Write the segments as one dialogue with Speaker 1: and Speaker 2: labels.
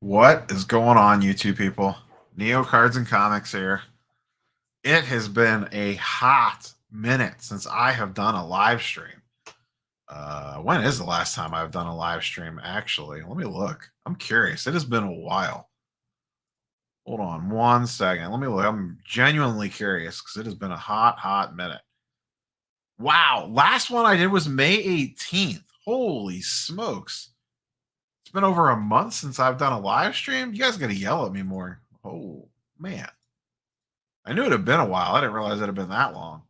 Speaker 1: What is going on, you two people? Neo Cards and Comics here. It has been a hot minute since I have done a live stream. When is the last time I've done a live stream, actually? Let me look. I'm curious. It has been a while. Hold on one second. Let me look. I'm genuinely curious because it has been a hot minute. Wow. Last one I did was May 18th. Holy smokes. It's been over a month since I've done a live stream. You guys got to yell at me more. Oh, man. I knew it had been a while. I didn't realize it had been that long.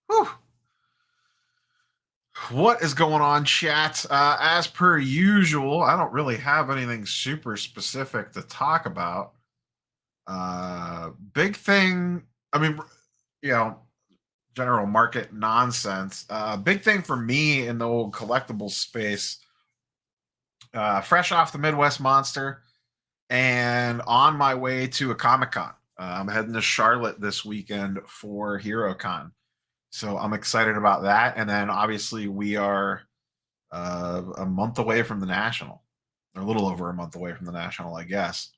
Speaker 1: Whew. What is going on, chat? As per usual, I don't really have anything super specific to talk about. Big thing, I mean, you know, general market nonsense. Big thing for me in the old collectible space, fresh off the Midwest Monster and on my way to a Comic Con. I'm heading to Charlotte this weekend for HeroCon. So I'm excited about that. And then obviously we are a month away from the National, or a little over a month away from the National, I guess.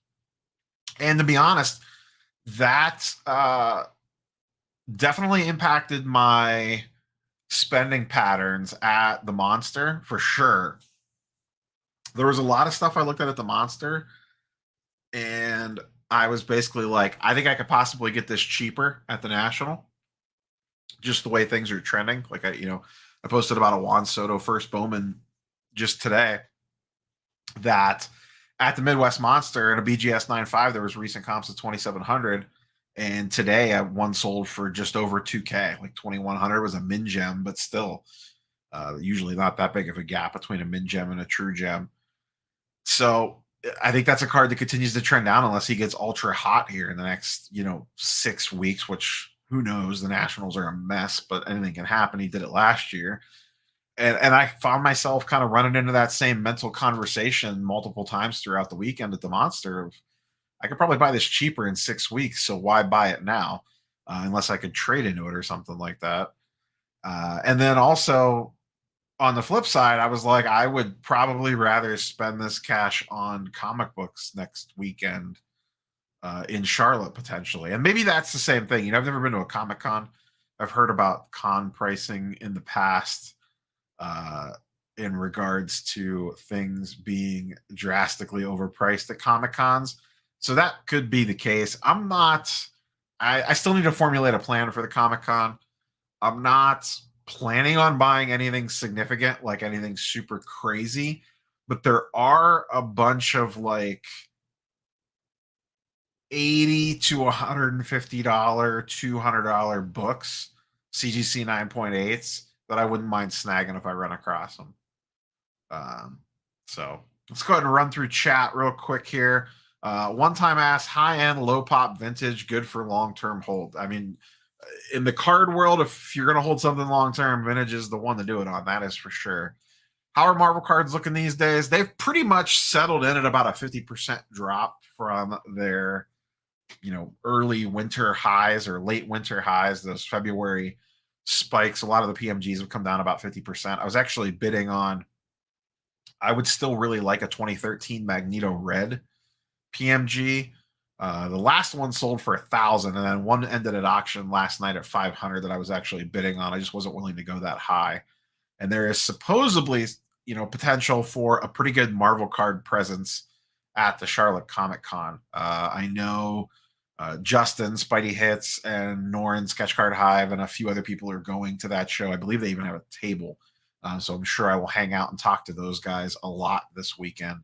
Speaker 1: And to be honest, that definitely impacted my spending patterns at the Monster for sure. There was a lot of stuff I looked at the Monster, and I was basically like, I think I could possibly get this cheaper at the National, just the way things are trending. Like I posted about a Juan Soto first Bowman just today that at the Midwest Monster and a BGS 9.5, there was recent comps of 2,700. And today one sold for just over 2K. Like 2,100 was a min gem, but still usually not that big of a gap between a min gem and a true gem. So I think that's a card that continues to trend down unless he gets ultra hot here in the next, 6 weeks, which who knows? The Nationals are a mess, but anything can happen. He did it last year. And I found myself kind of running into that same mental conversation multiple times throughout the weekend at the Monster of, I could probably buy this cheaper in 6 weeks, so why buy it now? Unless I could trade into it or something like that. And then also on the flip side, I was like, I would probably rather spend this cash on comic books next weekend in Charlotte potentially. And maybe that's the same thing. I've never been to a Comic Con. I've heard about con pricing in the past uh, in regards to things being drastically overpriced at Comic Cons. So that could be the case. I'm not, I still need to formulate a plan for the Comic Con. I'm not planning on buying anything significant, like anything super crazy, but there are a bunch of like 80 to $150, $200 books, CGC 9.8s that I wouldn't mind snagging if I run across them. So let's go ahead and run through chat real quick here. One time asked, high end, low pop vintage, good for long term hold. I mean, in the card world, if you're going to hold something long term, vintage is the one to do it on. That is for sure. How are Marvel cards looking these days? They've pretty much settled in at about a 50% drop from their, early winter highs or late winter highs, those February spikes. A lot of the PMGs have come down about 50%. I was actually bidding on, I would still really like a 2013 Magneto Red PMG. The last one sold for 1,000, and then one ended at auction last night at 500 that I was actually bidding on. I just wasn't willing to go that high. And there is supposedly, potential for a pretty good Marvel card presence at the Charlotte Comic Con. I know Justin, Spidey Hits, and Norrin, Sketch Card Hive, and a few other people are going to that show. I believe they even have a table. So I'm sure I will hang out and talk to those guys a lot this weekend.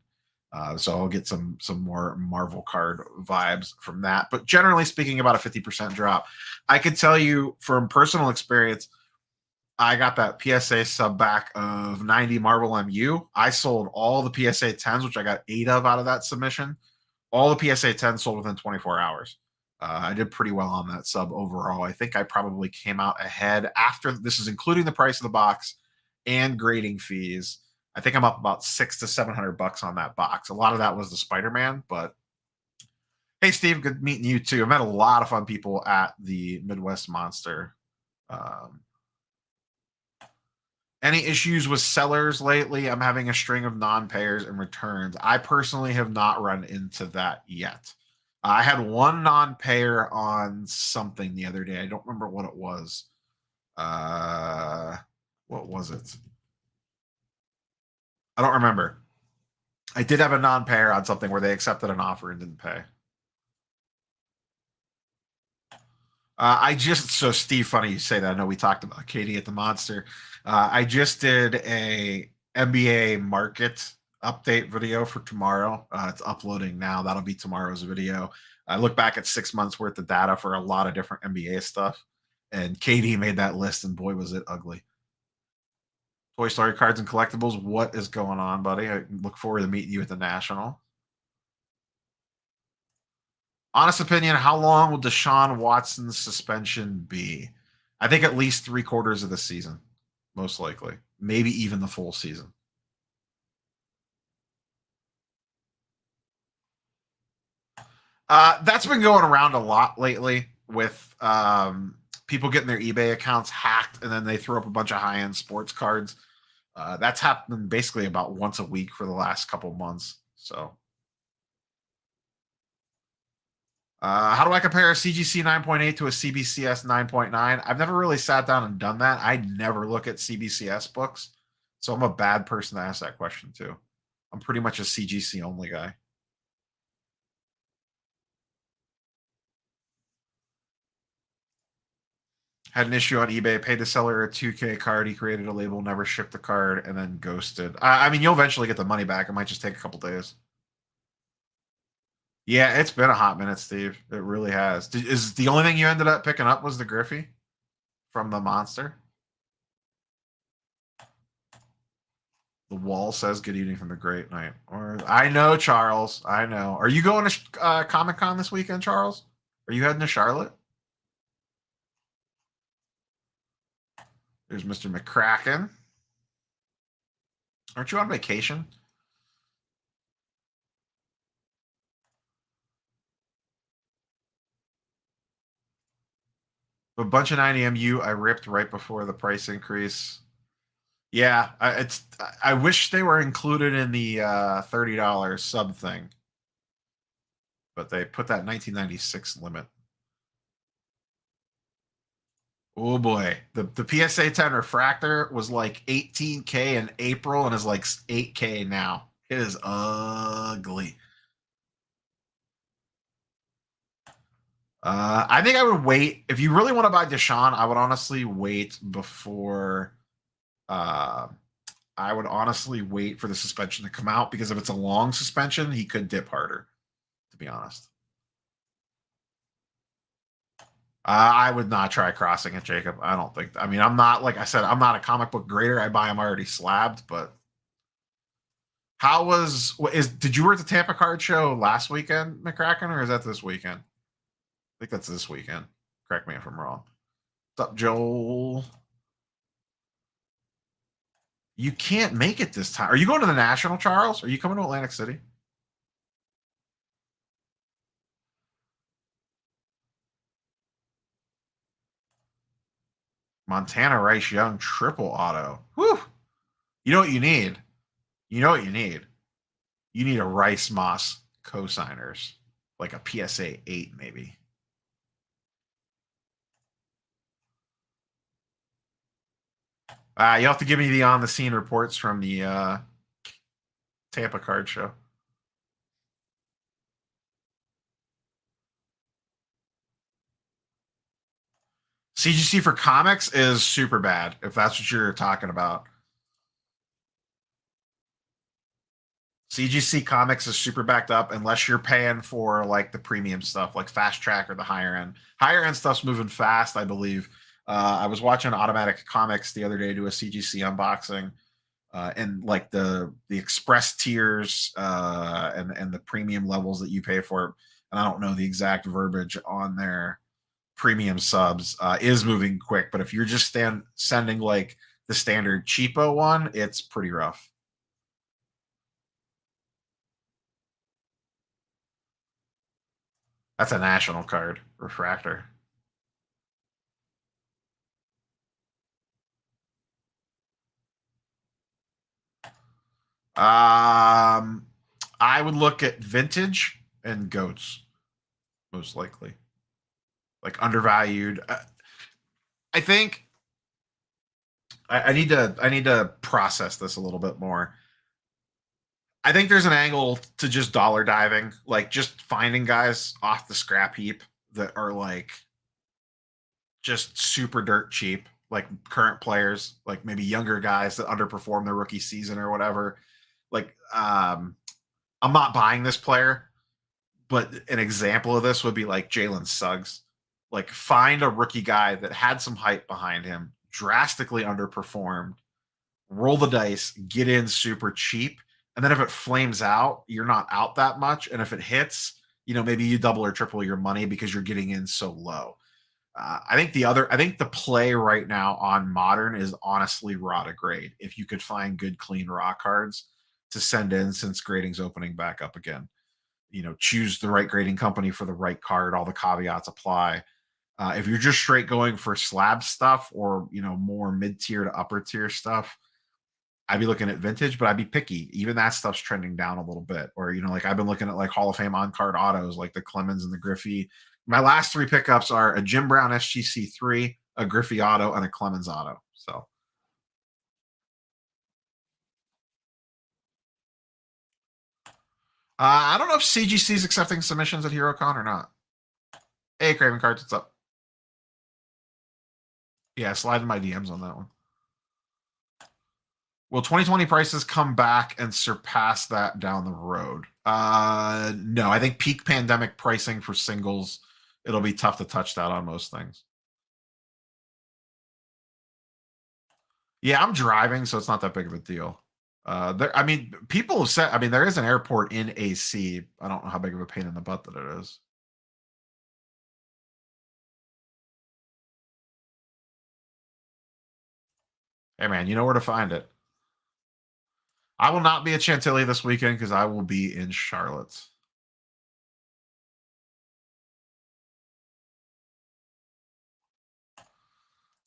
Speaker 1: So I'll get some more Marvel card vibes from that. But generally speaking, about a 50% drop. I could tell you from personal experience, I got that PSA sub back of 90 Marvel MU. I sold all the PSA 10s, which I got 8 of out of that submission. All the PSA 10s sold within 24 hours. I did pretty well on that sub overall. I think I probably came out ahead after this is including the price of the box and grading fees. I think I'm up about $600 to $700 on that box. A lot of that was the Spider-Man, but hey, Steve, good meeting you too. I met a lot of fun people at the Midwest Monster. Um, Any issues with sellers lately? I'm having a string of non-payers and returns. I personally have not run into that yet. I had one non-payer on something the other day. I don't remember what it was. What was it? I don't remember. I did have a non-payer on something where they accepted an offer and didn't pay. I just so Steve, funny you say that. I know we talked about Katie at the Monster. I just did a NBA market update video for tomorrow. It's uploading now. That'll be tomorrow's video. I look back at 6 months worth of data for a lot of different NBA stuff, and Katie made that list, and boy, was it ugly. Toy Story cards and collectibles. What is going on, buddy? I look forward to meeting you at the National. Honest opinion, how long will Deshaun Watson's suspension be? I think at least 3/4 of the season, most likely. Maybe even the full season. That's been going around a lot lately with people getting their eBay accounts hacked and then they throw up a bunch of high end sports cards. That's happened basically about once a week for the last couple months. So how do I compare a CGC 9.8 to a CBCS 9.9? I've never really sat down and done that. I never look at CBCS books. So I'm a bad person to ask that question to. I'm pretty much a CGC only guy. Had an issue on eBay, paid the seller a 2K card. He created a label, never shipped the card, and then ghosted. I mean, you'll eventually get the money back. It might just take a couple days. Yeah, it's been a hot minute, Steve. It really has. Is the only thing you ended up picking up was the Griffey from the Monster? The wall says good evening from the great night. Or I know, Charles. I know. Are you going to Comic Con this weekend, Charles? Are you heading to Charlotte? There's Mr. McCracken. Aren't you on vacation? A bunch of 90MU I ripped right before the price increase. Yeah, I wish they were included in the $30 sub thing, but they put that 1996 limit. Oh boy, the PSA 10 refractor was like 18K in April and is like 8K now. It is ugly. I think I would wait if you really want to buy Deshaun. I would honestly wait before. Uh, I would honestly wait for the suspension to come out because if it's a long suspension, he could dip harder. To be honest. I would not try crossing it, Jacob. I don't think. I mean, I'm not like I said. I'm not a comic book grader. I buy them already slabbed. But how was is? Did you work at the Tampa Card Show last weekend, McCracken, or is that this weekend? I think that's this weekend. Correct me if I'm wrong. What's up, Joel? You can't make it this time. Are you going to the National, Charles? Are you coming to Atlantic City? Montana Rice Young triple auto. Whew. You know what you need? You know what you need? You need a Rice Moss cosigners, like a PSA 8, maybe. You have to give me the on the scene reports from the Tampa Card Show. CGC for comics is super bad, if that's what you're talking about. CGC Comics is super backed up unless you're paying for like the premium stuff, like Fast Track or the higher end. Higher end stuff's moving fast, I believe. I was watching Automatic Comics the other day do a CGC unboxing, and like the express tiers and the premium levels that you pay for. And I don't know the exact verbiage on their premium subs is moving quick, but if you're just sending like the standard cheapo one, it's pretty rough. That's a national card refractor. I would look at vintage and goats most likely, like undervalued. I think I need to process this a little bit more. I think there's an angle to just dollar diving, like just finding guys off the scrap heap that are like just super dirt cheap, like current players, like maybe younger guys that underperform their rookie season or whatever. Like, I'm not buying this player, but an example of this would be like Jalen Suggs. Like, find a rookie guy that had some hype behind him, drastically underperformed, roll the dice, get in super cheap. And then if it flames out, you're not out that much. And if it hits, maybe you double or triple your money because you're getting in so low. I think the play right now on modern is honestly raw to grade. If you could find good, clean raw cards to send in since grading's opening back up again, choose the right grading company for the right card. All the caveats apply. If you're just straight going for slab stuff or more mid tier to upper tier stuff, I'd be looking at vintage, but I'd be picky. Even that stuff's trending down a little bit. Or, like I've been looking at like Hall of Fame on card autos, like the Clemens and the Griffey. My last three pickups are a Jim Brown SGC3, a Griffey auto, and a Clemens auto. So I don't know if CGC is accepting submissions at HeroCon or not. Hey, Craven Cards, what's up? Yeah, slide in my DMs on that one. Will 2020 prices come back and surpass that down the road? No, I think peak pandemic pricing for singles, it'll be tough to touch that on most things. Yeah, I'm driving, so it's not that big of a deal. I mean, people have said, I mean, there is an airport in AC. I don't know how big of a pain in the butt that it is. Hey, man, you know where to find it. I will not be at Chantilly this weekend because I will be in Charlotte.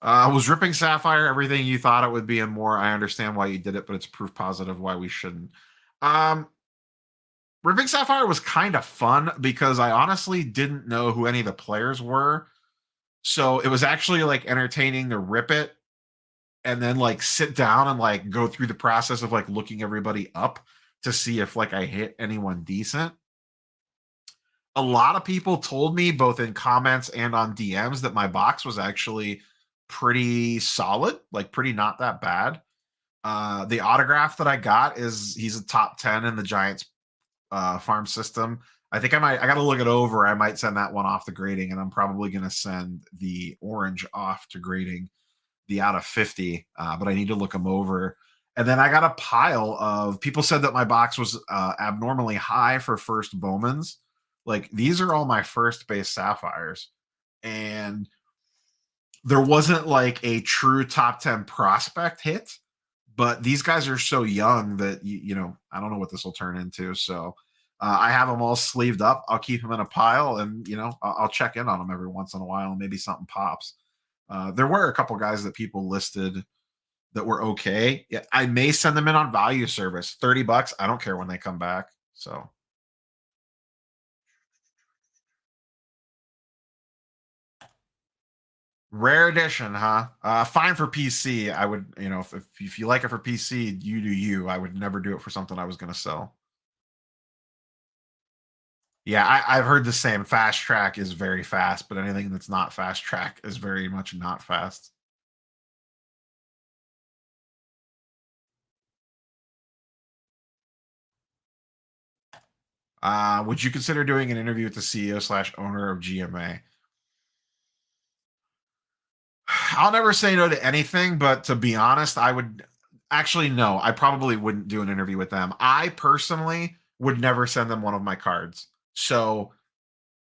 Speaker 1: Was Ripping Sapphire everything you thought it would be and more? I understand why you did it, but it's proof positive why we shouldn't. Um, Ripping Sapphire was kind of fun because I honestly didn't know who any of the players were. So it was actually like entertaining to rip it and then like sit down and like go through the process of like looking everybody up to see if like I hit anyone decent. A lot of people told me both in comments and on DMs that my box was actually pretty solid, like pretty not that bad. The autograph that I got is he's a top 10 in the Giants farm system. I think I got to look it over. I might send that one off to grading, and I'm probably going to send the orange off to grading, the out of 50, but I need to look them over. And then I got a pile of people said that my box was abnormally high for first Bowmans. Like these are all my first base sapphires. And there wasn't like a true top 10 prospect hit, but these guys are so young that I don't know what this will turn into. So I have them all sleeved up. I'll keep them in a pile, and I'll check in on them every once in a while, and maybe something pops. There were a couple guys that people listed that were okay. Yeah, I may send them in on value service, $30. I don't care when they come back. So rare edition, huh? Fine for PC. I would, if you like it for PC, you do you. I would never do it for something I was going to sell. Yeah, I've heard the same. Fast track is very fast, but anything that's not fast track is very much not fast. Would you consider doing an interview with the CEO slash owner of GMA? I'll never say no to anything, but to be honest, I would actually no, I probably wouldn't do an interview with them. I personally would never send them one of my cards. So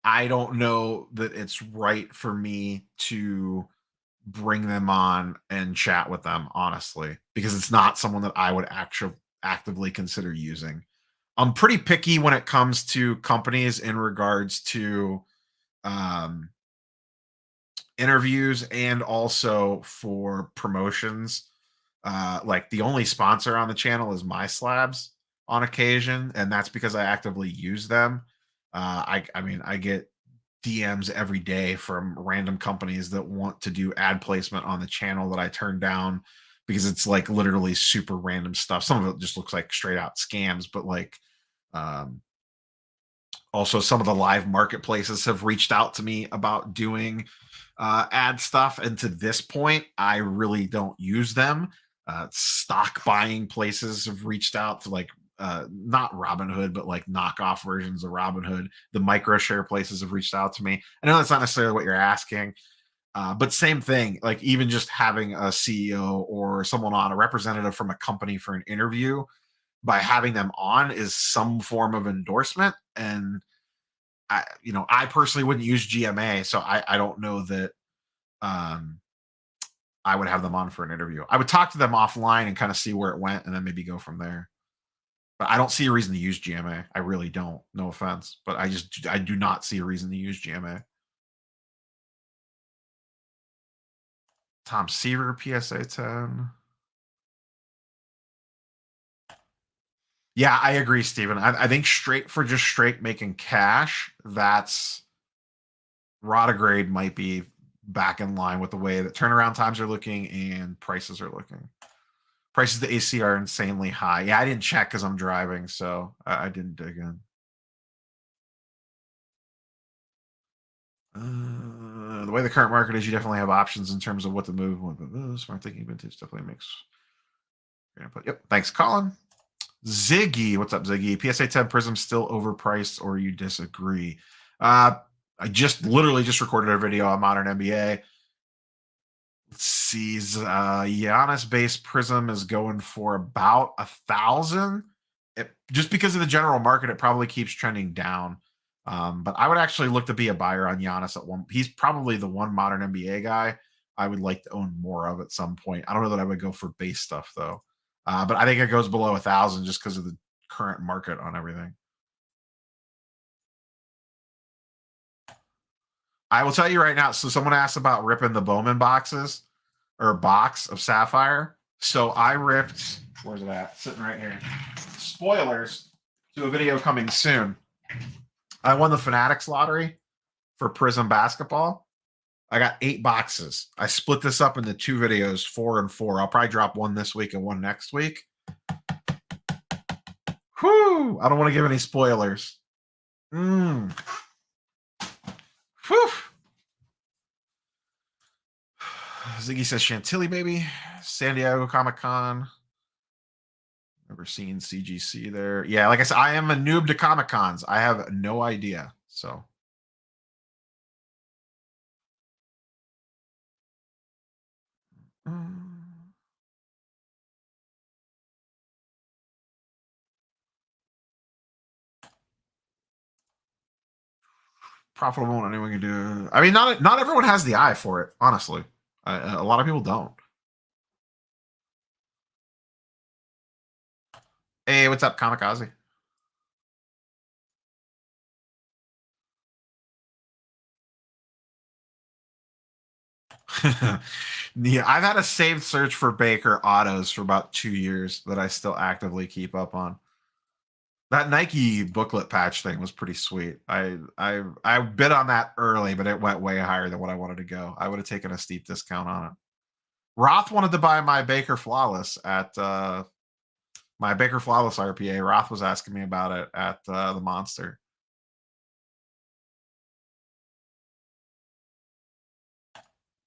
Speaker 1: I don't know that it's right for me to bring them on and chat with them, honestly, because it's not someone that I would actually actively consider using. I'm pretty picky when it comes to companies in regards to um, interviews and also for promotions. Like the only sponsor on the channel is My Slabs on occasion, and that's because I actively use them. I mean, I get DMs every day from random companies that want to do ad placement on the channel that I turn down because it's like literally super random stuff. Some of it just looks like straight out scams, but like um also some of the live marketplaces have reached out to me about doing ad stuff, and to this point I really don't use them. Stock buying places have reached out to, like, not Robinhood, but like knockoff versions of Robinhood. The micro share places have reached out to me. I know that's not necessarily what you're asking, but same thing. Like even just having a CEO or someone on, a representative from a company for an interview, by having them on is some form of endorsement. And I personally wouldn't use GMA, so I don't know that um, I would have them on for an interview. I would talk to them offline and kind of see where it went, and then maybe go from there. But I don't see a reason to use GMA. I really don't. No offense, but I do not see a reason to use GMA. Tom Seaver PSA 10. Yeah, I agree, Steven. I think straight for just straight making cash, that's Rodigrade might be back in line with the way that turnaround times are looking and prices are looking. Prices to AC are insanely high. Yeah, I didn't check because I'm driving, so I didn't dig in. The way the current market is, you definitely have options in terms of what to move. Smart thinking vintage definitely makes. Yep. Thanks, Colin. Ziggy, what's up, Ziggy? PSA 10 Prism still overpriced, or you disagree? I just literally just recorded a video on Modern NBA. Let's see, Giannis base Prism is going for about 1,000. Just because of the general market, it probably keeps trending down. But I would actually look to be a buyer on Giannis at one. He's probably the one Modern NBA guy I would like to own more of at some point. I don't know that I would go for base stuff though. But I think it goes below 1,000 just because of the current market on everything. I will tell you right now. So someone asked about ripping the Bowman boxes or box of Sapphire. So I ripped. Where's it at? Sitting right here. Spoilers to a video coming soon. I won the Fanatics lottery for Prism basketball. I got 8 boxes. I split this up into 2 videos, 4 and 4. I'll probably drop one this week and one next week. Whew! I don't want to give any spoilers. Whew! Ziggy says Chantilly, baby. San Diego Comic-Con. Never seen CGC there. Yeah, like I said, I am a noob to Comic-Cons. I have no idea. So profitable, anyone can do. I mean, not everyone has the eye for it, honestly. A lot of people don't. Hey, what's up, Kamikaze? Yeah, I've had a saved search for Baker autos for about 2 years that I still actively keep up on. That Nike booklet patch thing was pretty sweet. I bid on that early, but it went way higher than what I wanted to go. I would have taken a steep discount on it. Roth wanted to buy my Baker Flawless at my Baker Flawless RPA. Roth was asking me about it at the Monster.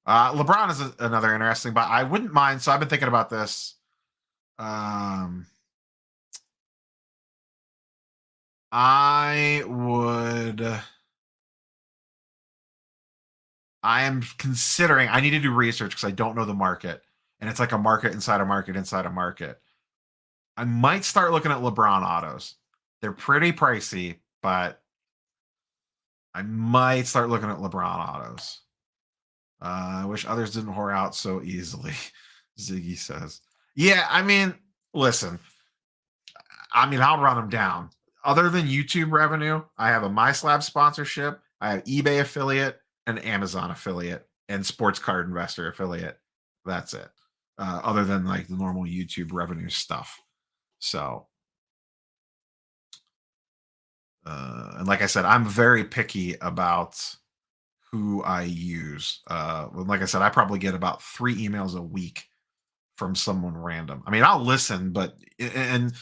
Speaker 1: LeBron is another interesting, but I wouldn't mind. So I've been thinking about this. I would. I am considering. I need to do research because I don't know the market, and it's like a market inside a market inside a market. I might start looking at LeBron autos. They're pretty pricey, but I might start looking at LeBron autos. I wish others didn't whore out so easily. Ziggy says, "Yeah, I mean, listen. I mean, I'll run them down. Other than YouTube revenue, I have a MySlab sponsorship, I have eBay affiliate, an Amazon affiliate, and sports card investor affiliate. That's it. other than like the normal YouTube revenue stuff. So, and like I said, I'm very picky about who I use. Like I said, I probably get about 3 emails a week from someone random. I mean, I'll listen, but and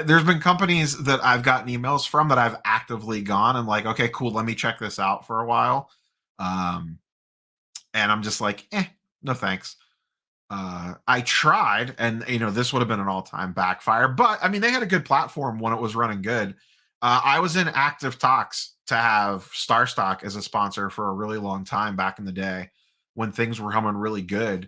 Speaker 1: there's been companies that I've gotten emails from that I've actively gone and like, okay, cool, let me check this out for a while. Um, and I'm just like, no thanks. I tried, and this would have been an all-time backfire. But I mean, they had a good platform when it was running good. I was in active talks to have StarStock as a sponsor for a really long time back in the day when things were humming really good.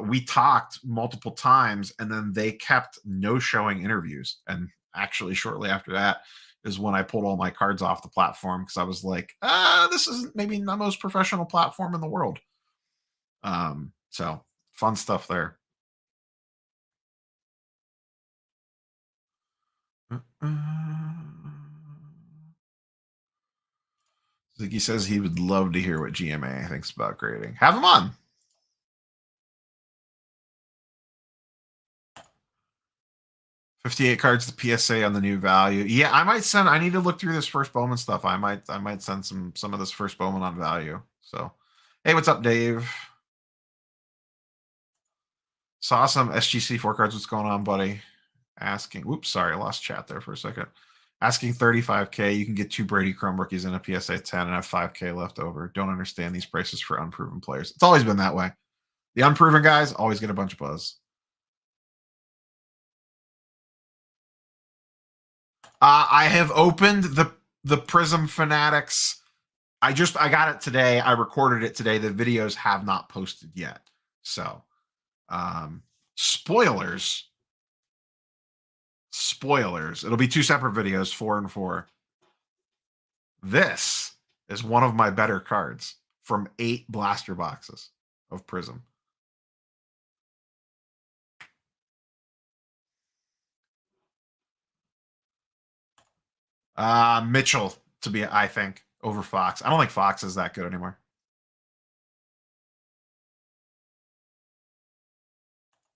Speaker 1: We talked multiple times, and then they kept no-showing interviews. And actually, shortly after that is when I pulled all my cards off the platform because I was like, this isn't maybe the most professional platform in the world. So fun stuff there. Ziggy says he would love to hear what GMA thinks about grading. Have him on. $58 cards to PSA on the new value. Yeah, I might send. I need to look through this first Bowman stuff. I might send some of this first Bowman on value. So, hey, what's up, Dave? Saw some SGC 4 cards. What's going on, buddy? Asking. Oops, sorry, I lost chat there for a second. Asking 35K. You can get 2 Brady Chrome rookies in a PSA 10 and have 5K left over. Don't understand these prices for unproven players. It's always been that way. The unproven guys always get a bunch of buzz. I have opened the Prism Fanatics. I got it today. I recorded it today. The videos have not posted yet. So, spoilers. Spoilers. It'll be 2 separate videos, 4 and 4. This is one of my better cards from 8 blaster boxes of Prism. Mitchell to be, I think, over Fox. I don't think Fox is that good anymore.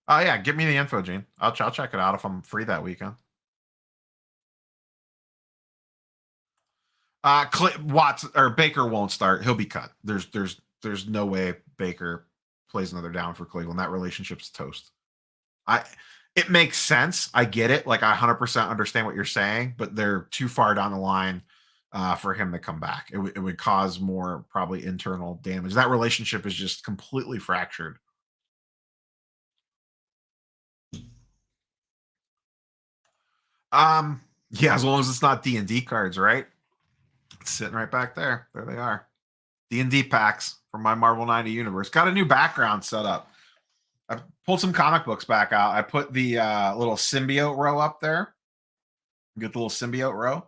Speaker 1: Oh yeah, give me the info, Gene. I'll check it out if I'm free that weekend. Watts or Baker won't start. He'll be cut. There's no way Baker plays another down for Cleveland. That relationship's toast. It makes sense. I get it. Like I 100% understand what you're saying, but they're too far down the line for him to come back. It would cause more probably internal damage. That relationship is just completely fractured. Yeah, as long as it's not D&D cards, right? It's sitting right back there. There they are. D&D packs from my Marvel 90 universe. Got a new background set up. I pulled some comic books back out. I put the little symbiote row up there. Get the little symbiote row.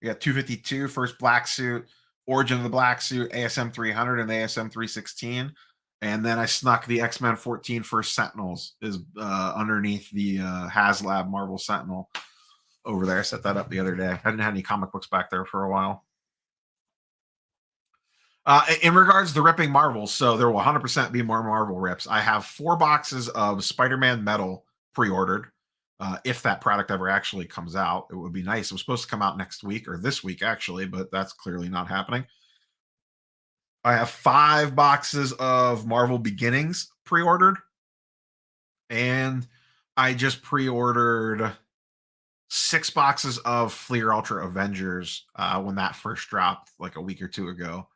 Speaker 1: We got 252, first black suit, Origin of the Black Suit, ASM 300, and ASM 316. And then I snuck the X-Men 14 First Sentinels is underneath the HasLab Marvel Sentinel over there. I set that up the other day. I hadn't had any comic books back there for a while. In regards to the ripping Marvels, so there will 100% be more Marvel rips. I have 4 boxes of Spider-Man Metal pre-ordered. If that product ever actually comes out, it would be nice. It was supposed to come out next week or this week, actually, but that's clearly not happening. I have 5 boxes of Marvel Beginnings pre-ordered, and I just pre-ordered 6 boxes of Fleer Ultra Avengers when that first dropped, like a week or 2 ago,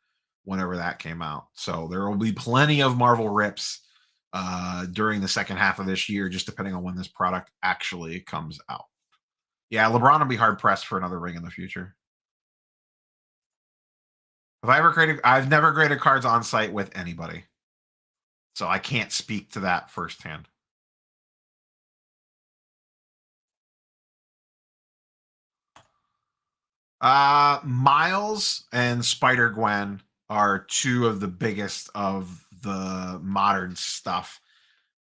Speaker 1: whenever that came out. So there will be plenty of Marvel rips during the second half of this year, just depending on when this product actually comes out. Yeah, LeBron will be hard pressed for another ring in the future. Have I ever graded? I've never graded cards on site with anybody, so I can't speak to that firsthand. Miles and Spider Gwen are 2 of the biggest of the modern stuff,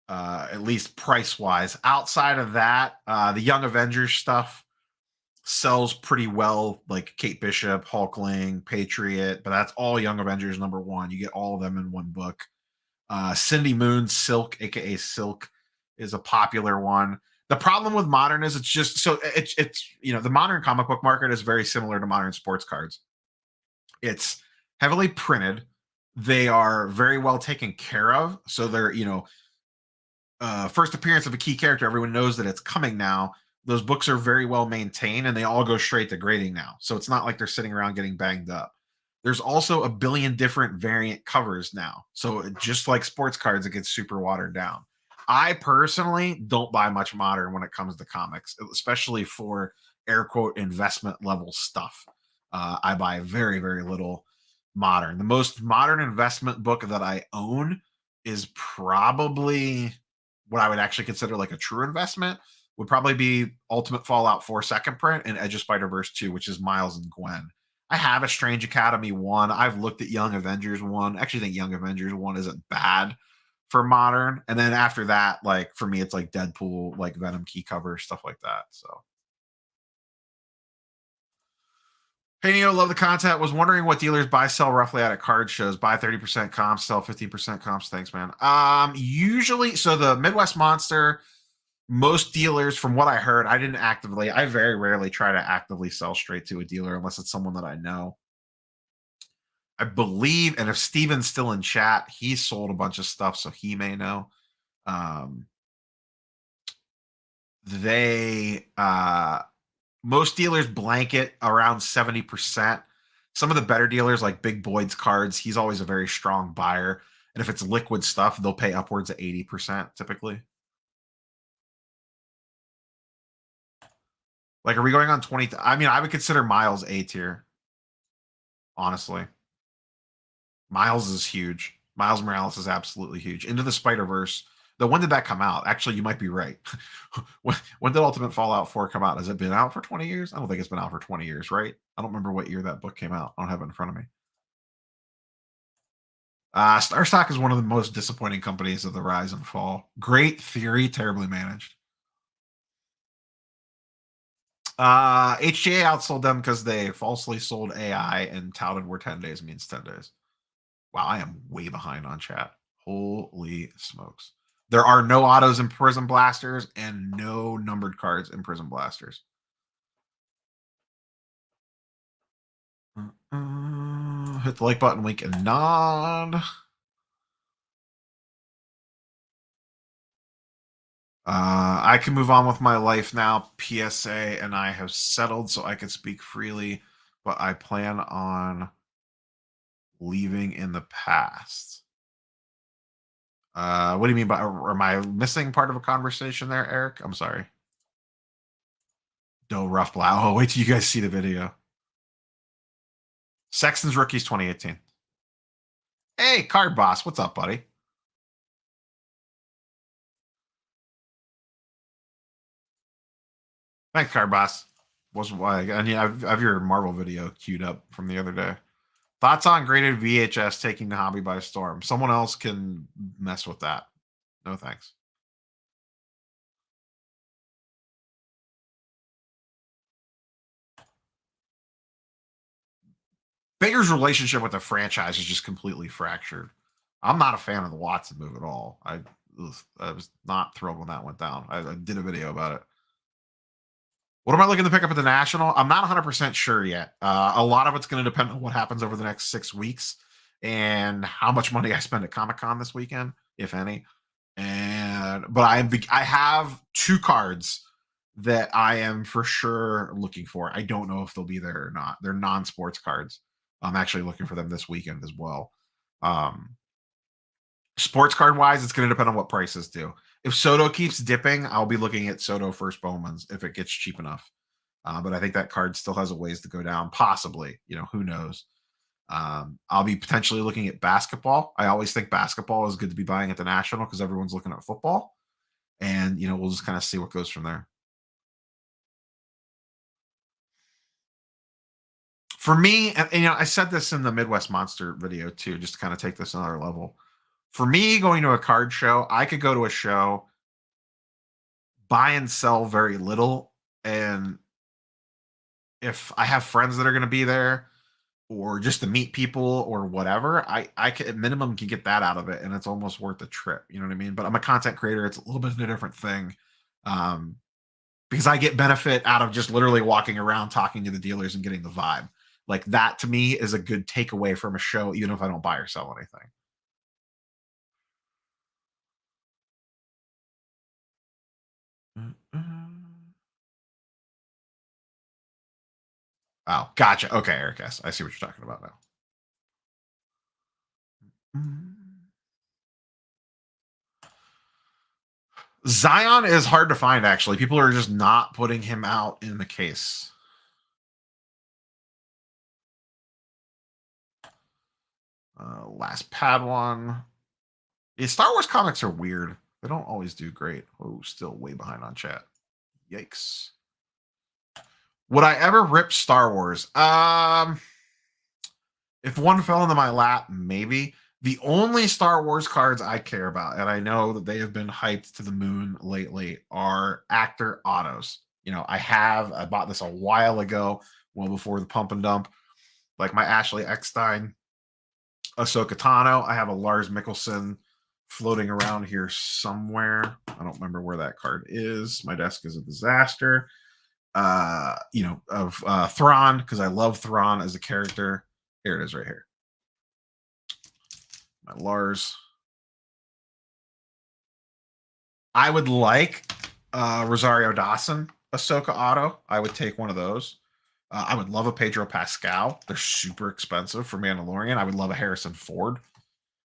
Speaker 1: at least price wise. Outside of that, the Young Avengers stuff sells pretty well, like Kate Bishop, Hulkling, Patriot, but that's all Young Avengers #1. You get all of them in one book. Cindy Moon, Silk, aka Silk, is a popular one. The problem with modern is it's just so it's the modern comic book market is very similar to modern sports cards. It's heavily printed. They are very well taken care of. So they're, first appearance of a key character, everyone knows that it's coming now. Those books are very well maintained and they all go straight to grading now. So it's not like they're sitting around getting banged up. There's also a billion different variant covers now. So just like sports cards, it gets super watered down. I personally don't buy much modern when it comes to comics, especially for air quote investment level stuff. I buy very, very little modern. The most modern investment book that I own is probably what I would actually consider like a true investment would probably be Ultimate Fallout 4 second print and Edge of Spider-Verse 2, which is Miles and Gwen. I have a Strange Academy 1. I've looked at Young Avengers 1. I actually think Young Avengers 1 isn't bad for modern. And then after that, like for me, it's like Deadpool, like Venom key cover, stuff like that. So hey Neo, love the content. Was wondering what dealers buy sell roughly at card shows. Buy 30% comps, sell 15% comps. Thanks, man. Usually, so the Midwest Monster, most dealers, from what I heard, I very rarely try to actively sell straight to a dealer unless it's someone that I know. I believe, and if Steven's still in chat, he sold a bunch of stuff, so he may know. They most dealers blanket around 70%. Some of the better dealers, like Big Boyd's cards, he's always a very strong buyer. And if it's liquid stuff, they'll pay upwards of 80% typically. Like, are we going on 20? I mean, I would consider Miles A tier, honestly. Miles is huge. Miles Morales is absolutely huge. Into the Spider-Verse. Though when did that come out? Actually, you might be right. when did Ultimate Fallout 4 come out? Has it been out for 20 years? I don't think it's been out for 20 years, right? I don't remember what year that book came out. I don't have it in front of me. Starstock is one of the most disappointing companies of the rise and fall. Great theory, terribly managed. HGA outsold them because they falsely sold AI and touted where 10 days means 10 days. Wow, I am way behind on chat. Holy smokes. There are no autos in Prism Blasters and no numbered cards in Prism Blasters. Hit the like button, wink, and nod. I can move on with my life now. PSA and I have settled so I can speak freely, but I plan on leaving in the past. What do you mean by, am I missing part of a conversation there, Eric? I'm sorry. No rough blow. Oh, wait till you guys see the video. Sexton's Rookies 2018. Hey, Card Boss, what's up, buddy? Thanks, Card Boss. Wasn't why, and yeah, I have your Marvel video queued up from the other day. Thoughts on graded VHS taking the hobby by storm? Someone else can mess with that. No thanks. Baker's relationship with the franchise is just completely fractured. I'm not a fan of the Watson move at all. I was not thrilled when that went down. I did a video about it. What am I looking to pick up at the National? I'm not 100% sure yet. A lot of it's going to depend on what happens over the next 6 weeks and how much money I spend at Comic Con this weekend, if any. But I have 2 cards that I am for sure looking for. I don't know if they'll be there or not. They're non-sports cards. I'm actually looking for them this weekend as well. Sports card wise, it's going to depend on what prices do. If Soto keeps dipping, I'll be looking at Soto first Bowman's if it gets cheap enough. But I think that card still has a ways to go down, possibly. Who knows? I'll be potentially looking at basketball. I always think basketball is good to be buying at the National because everyone's looking at football. And, we'll just kind of see what goes from there. For me, and I said this in the Midwest Monster video too, just to kind of take this another level. For me, going to a card show, I could go to a show, buy and sell very little, and if I have friends that are going to be there, or just to meet people or whatever, I can, at minimum, can get that out of it, and it's almost worth the trip. You know what I mean? But I'm a content creator; it's a little bit of a different thing, um, because I get benefit out of just literally walking around, talking to the dealers, and getting the vibe. Like that to me is a good takeaway from a show, even if I don't buy or sell anything. Mm-mm. Oh, gotcha. Okay, Eric S. I see what you're talking about now. Mm. Zion is hard to find, actually. People are just not putting him out in the case. Last Padawan. Yeah, Star Wars comics are weird. They don't always do great. Oh, still way behind on chat. Yikes. Would I ever rip Star Wars? If one fell into my lap, maybe. The only Star Wars cards I care about, and I know that they have been hyped to the moon lately, are actor autos. I bought this a while ago, well before the pump and dump. Like my Ashley Eckstein, Ahsoka Tano. I have a Lars Mikkelsen floating around here somewhere. I don't remember where that card is. My desk is a disaster. Of Thrawn, because I love Thrawn as a character. Here it is right here. My Lars. I would like Rosario Dawson, Ahsoka Auto. I would take one of those. I would love a Pedro Pascal. They're super expensive for Mandalorian. I would love a Harrison Ford.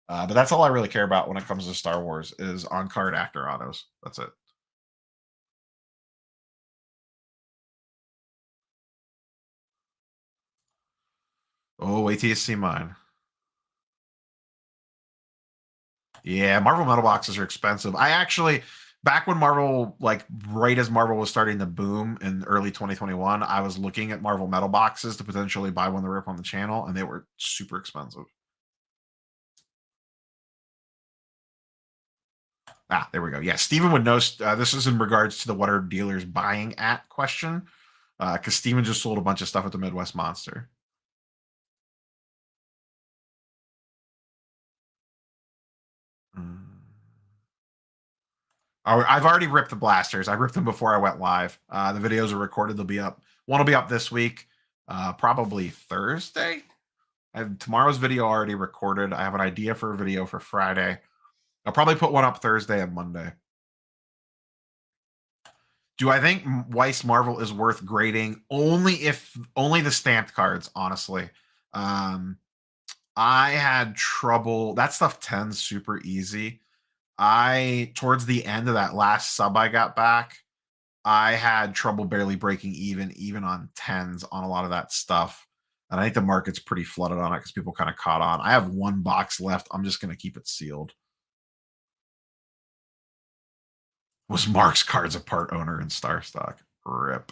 Speaker 1: But that's all I really care about when it comes to Star Wars is on-card actor autos. That's it. Oh, wait till you see mine. Yeah, Marvel metal boxes are expensive. I actually, back when Marvel, like right as Marvel was starting to boom in early 2021, I was looking at Marvel metal boxes to potentially buy one to rip on the channel, and they were super expensive. There we go. Yeah, Steven would know. This is in regards to the what are dealers buying at question, because Steven just sold a bunch of stuff at the Midwest Monster. Mm. I've already ripped the blasters. I ripped them before I went live. The videos are recorded. They'll be up. One will be up this week, probably Thursday. I have tomorrow's video already recorded. I have an idea for a video for Friday. I'll probably put one up Thursday and Monday. Do I think Weiss Marvel is worth grading? Only the stamped cards, honestly. I had trouble. That stuff tends super easy. Towards the end of that last sub I got back, I had trouble barely breaking even on tens on a lot of that stuff. And I think the market's pretty flooded on it because people kind of caught on. I have one box left. I'm just going to keep it sealed. Was Mark's Cards a part owner in Star Stock? Rip.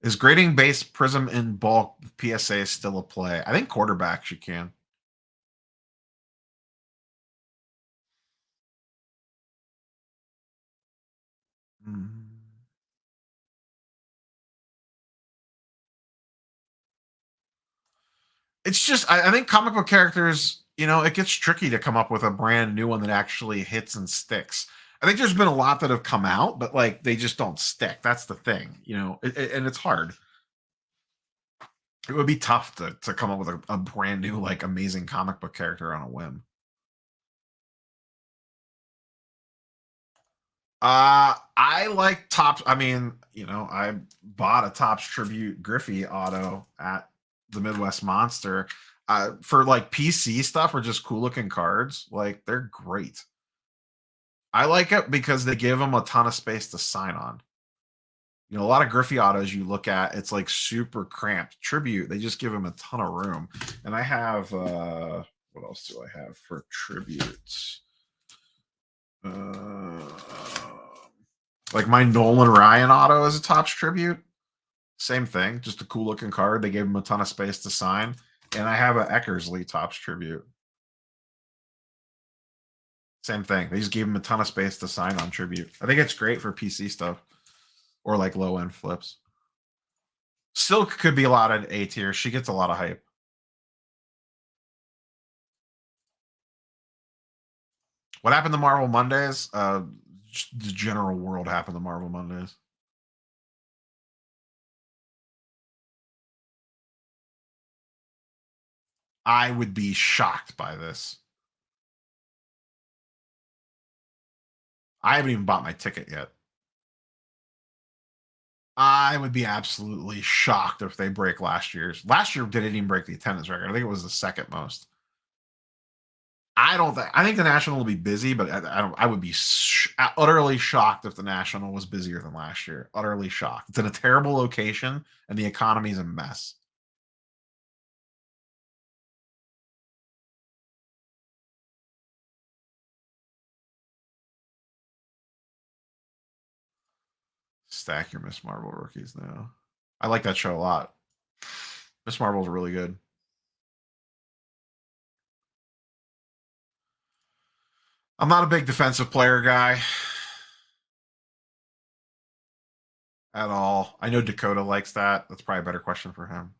Speaker 1: Is grading base Prism in bulk PSA still a play? I think quarterbacks you can. Mm. It's just I think comic book characters, it gets tricky to come up with a brand new one that actually hits and sticks. I think there's been a lot that have come out, but like they just don't stick. That's the thing, and it's hard. It would be tough to come up with a brand new like amazing comic book character on a whim. I like Tops. I mean, I bought a Tops Tribute Griffey auto at the Midwest Monster. For like PC stuff or just cool looking cards, like they're great. I like it because they give them a ton of space to sign on. A lot of Griffey autos you look at, it's like super cramped. Tribute, they just give them a ton of room. And I have what else do I have for tributes? Like my Nolan Ryan auto is a Topps tribute. Same thing, just a cool looking card. They gave him a ton of space to sign. And I have a Eckersley Topps tribute. Same thing. They just gave him a ton of space to sign on tribute. I think it's great for PC stuff. or like low end flips. Silk could be a lot of A tier. She gets a lot of hype. What happened to Marvel Mondays? The general world happened to Marvel Mondays. I would be shocked by this. I haven't even bought my ticket yet. I would be absolutely shocked if they break last year's. Last year didn't even break the attendance record. I think it was the second most. I don't think. I think the National will be busy, but I don't. I would be utterly shocked if the National was busier than last year. Utterly shocked. It's in a terrible location, and the economy's a mess. Stack your Miss Marvel rookies now. I like that show a lot. Miss Marvel's really good. I'm not a big defensive player guy at all. I know Dakota likes that. That's probably a better question for him.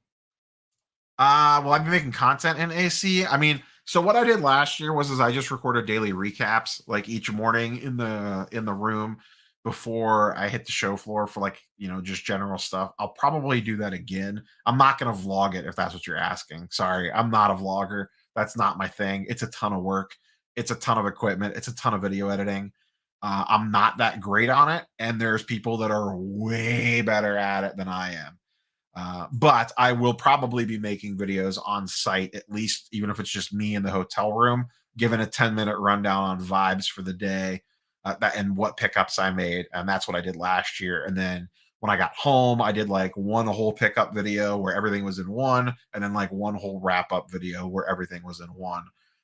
Speaker 1: Well, I've been making content in AC. I mean, so what I did last year was I just recorded daily recaps like each morning in the room before I hit the show floor for like, just general stuff. I'll probably do that again. I'm not going to vlog it if that's what you're asking. Sorry, I'm not a vlogger. That's not my thing. It's a ton of work. It's a ton of equipment. It's a ton of video editing. I'm not that great on it, and there's people that are way better at it than I am. But I will probably be making videos on site, at least, even if it's just me in the hotel room, giving a 10-minute rundown on vibes for the day and what pickups I made. And that's what I did last year. And then when I got home, I did like one whole pickup video where everything was in one, and then like one whole wrap up video where everything was in one.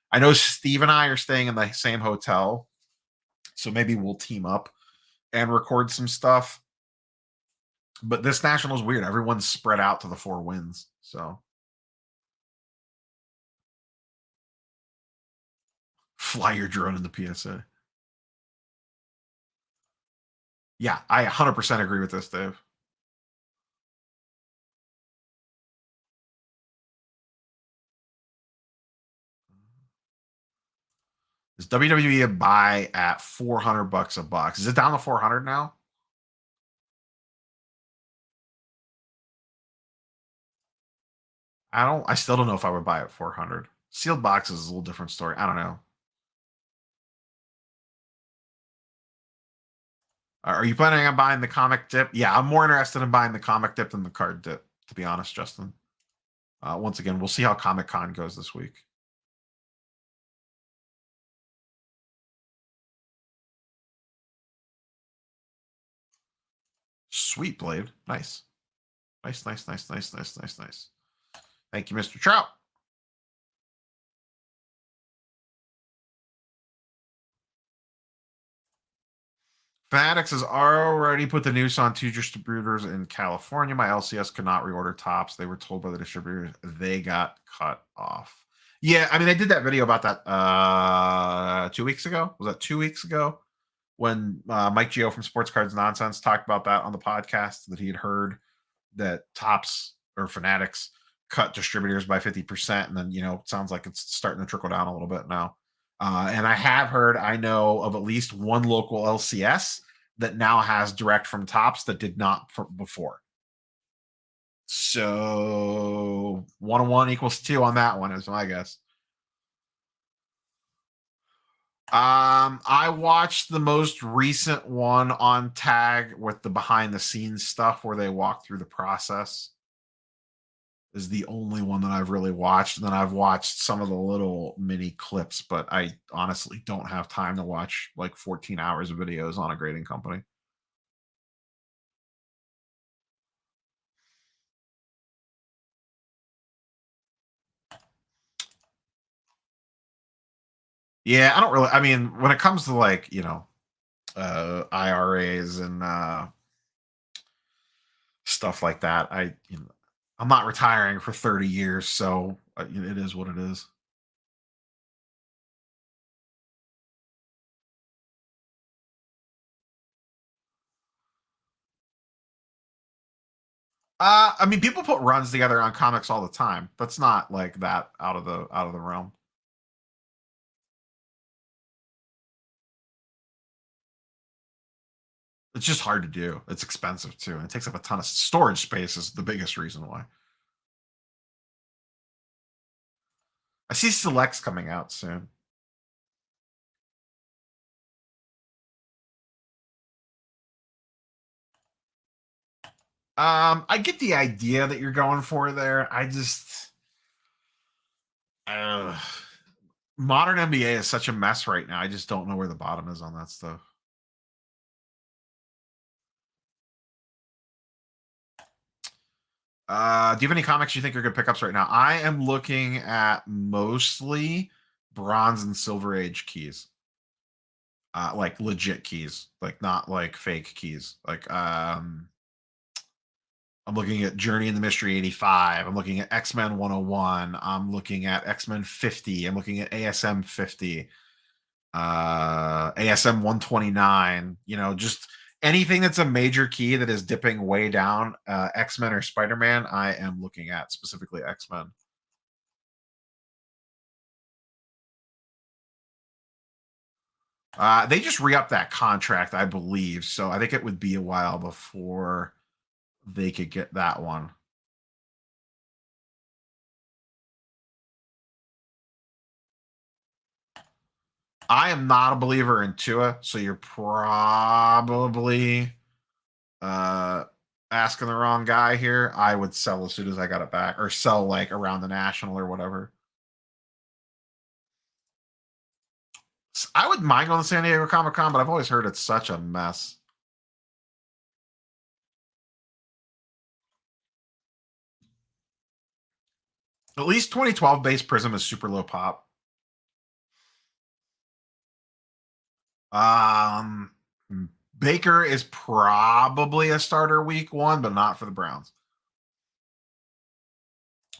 Speaker 1: I know Steve and I are staying in the same hotel, so maybe we'll team up and record some stuff. But this national is weird. Everyone's spread out to the four wins. So fly your drone in the PSA. Yeah, I 100% agree with this, Dave. Is WWE a buy at $400 a box? Is it down to 400 now? I still don't know if I would buy at 400. Sealed boxes is a little different story. I don't know. Are you planning on buying the comic dip? Yeah, I'm more interested in buying the comic dip than the card dip, to be honest, Justin. Once again, we'll see how Comic Con goes this week. Sweet Blade. Nice. Nice, nice, nice, nice, nice, nice, nice. Thank you, Mr. Trout. Fanatics has already put the news on two distributors in California. My LCS could not reorder tops. They were told by the distributors they got cut off. Yeah, I mean, they did that video about that 2 weeks ago. Was that 2 weeks ago when Mike Geo from Sports Cards Nonsense talked about that on the podcast that he had heard that tops or Fanatics cut distributors by 50%, and then it sounds like it's starting to trickle down a little bit now. And I have heard, I know of at least one local LCS that now has direct from tops that did not before. So 1-1 equals 2 on that one is my guess. I watched the most recent one on Tag with the behind the scenes stuff where they walk through the process. Is the only one that I've really watched. And then I've watched some of the little mini clips, but I honestly don't have time to watch like 14 hours of videos on a grading company. Yeah, I don't really. I mean, when it comes to like IRAs and stuff like that, I'm not retiring for 30 years, so it is what it is. I mean, people put runs together on comics all the time. That's not like that out of the realm. It's just hard to do. It's expensive too, and it takes up a ton of storage space. Is the biggest reason why. I see selects coming out soon. I get the idea that you're going for there. I just uh, modern NBA is such a mess right now. I just don't know where the bottom is on that stuff. Do you have any comics you think are good pickups right now? I am looking at mostly Bronze and Silver Age keys. Like legit keys, like not like fake keys. Like I'm looking at Journey in the Mystery 85. I'm looking at X-Men 101. I'm looking at X-Men 50. I'm looking at ASM 50. ASM 129. You know, just anything that's a major key that is dipping way down, X-Men or Spider-Man, I am looking at, specifically X-Men. They just re-upped that contract, I believe. So I think it would be a while before they could get that one. I am not a believer in Tua, so you're probably uh asking the wrong guy here. I would sell as soon as I got it back, or sell like around the national or whatever. I would mind going to San Diego Comic Con, but I've always heard it's such a mess. At least 2012 base Prism is super low pop. Um, Baker is probably a starter week one, but not for the Browns.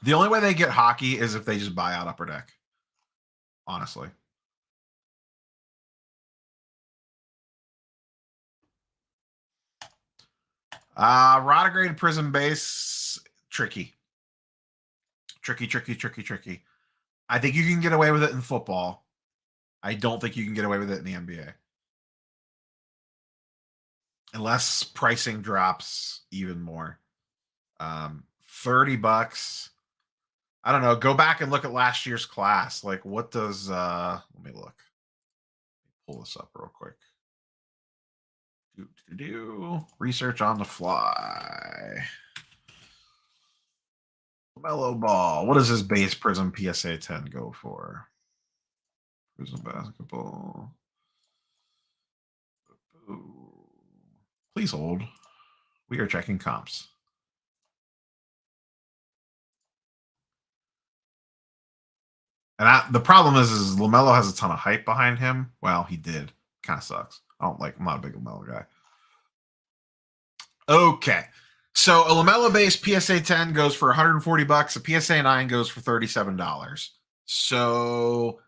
Speaker 1: The only way they get hockey is if they just buy out Upper Deck. Honestly. Rodigrade Prism base, tricky. Tricky. I think you can get away with it in football. I don't think you can get away with it in the NBA. Unless pricing drops even more. 30 bucks. I don't know. Go back and look at last year's class. Like, what does let me look. Pull this up real quick. Research on the fly. Mellow ball. What does his base Prism PSA 10 go for? Prism basketball. Ooh. Please hold. We are checking comps. And the problem is LaMelo has a ton of hype behind him. Well, he did. Kind of sucks. I'm not a big LaMelo guy. Okay. So a LaMelo base PSA 10 goes for 140 bucks. A PSA 9 goes for $37. So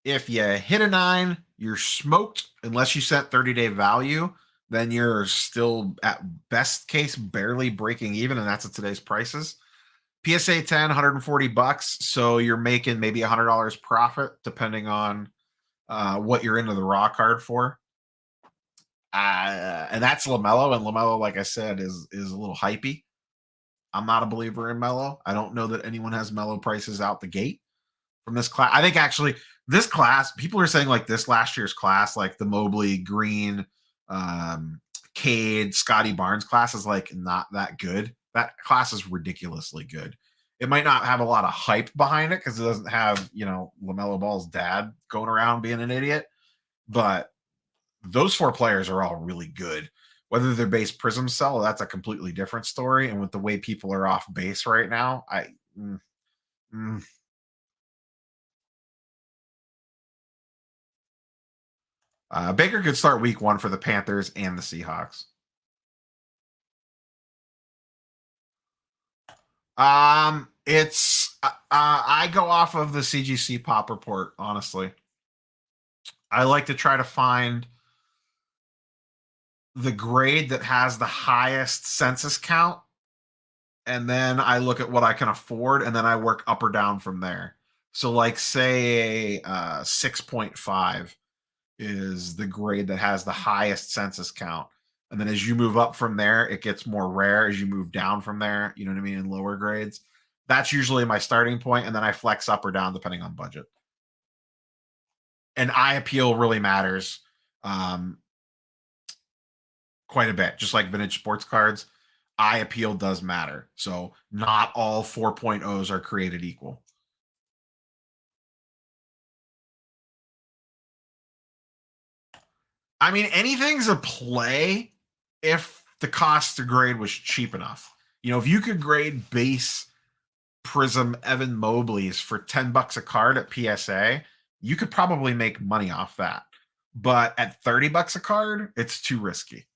Speaker 1: if you hit a 9, you're smoked unless you set 30-day value. Then you're still at best case barely breaking even, and that's at today's prices. PSA 10, 140 bucks. So you're making maybe $100 profit depending on what you're into the raw card for. And that's LaMelo, and LaMelo, like I said, is a little hypey. I'm not a believer in Melo. I don't know that anyone has Melo prices out the gate from this class. I think actually this class, people are saying like this last year's class, like the Mobley, Green, Cade, Scotty Barnes class is like not that good. That class is ridiculously good. It might not have a lot of hype behind it because it doesn't have, LaMelo Ball's dad going around being an idiot. But those four players are all really good. Whether they're base Prism sell, that's a completely different story. And with the way people are off base right now, mm, mm. Baker could start week one for the Panthers and the Seahawks. It's I go off of the CGC pop report, honestly. I like to try to find the grade that has the highest census count, and then I look at what I can afford, and then I work up or down from there. So, like, say a 6.5 is the grade that has the highest census count. And then as you move up from there, it gets more rare as you move down from there, you know what I mean, in lower grades. That's usually my starting point, and then I flex up or down depending on budget. And eye appeal really matters um, quite a bit, just like vintage sports cards. Eye appeal does matter. So not all 4.0s are created equal. I mean, anything's a play if the cost to grade was cheap enough. You know, if you could grade base Prism Evan Mobley's for 10 bucks a card at PSA, you could probably make money off that. But at 30 bucks a card, it's too risky.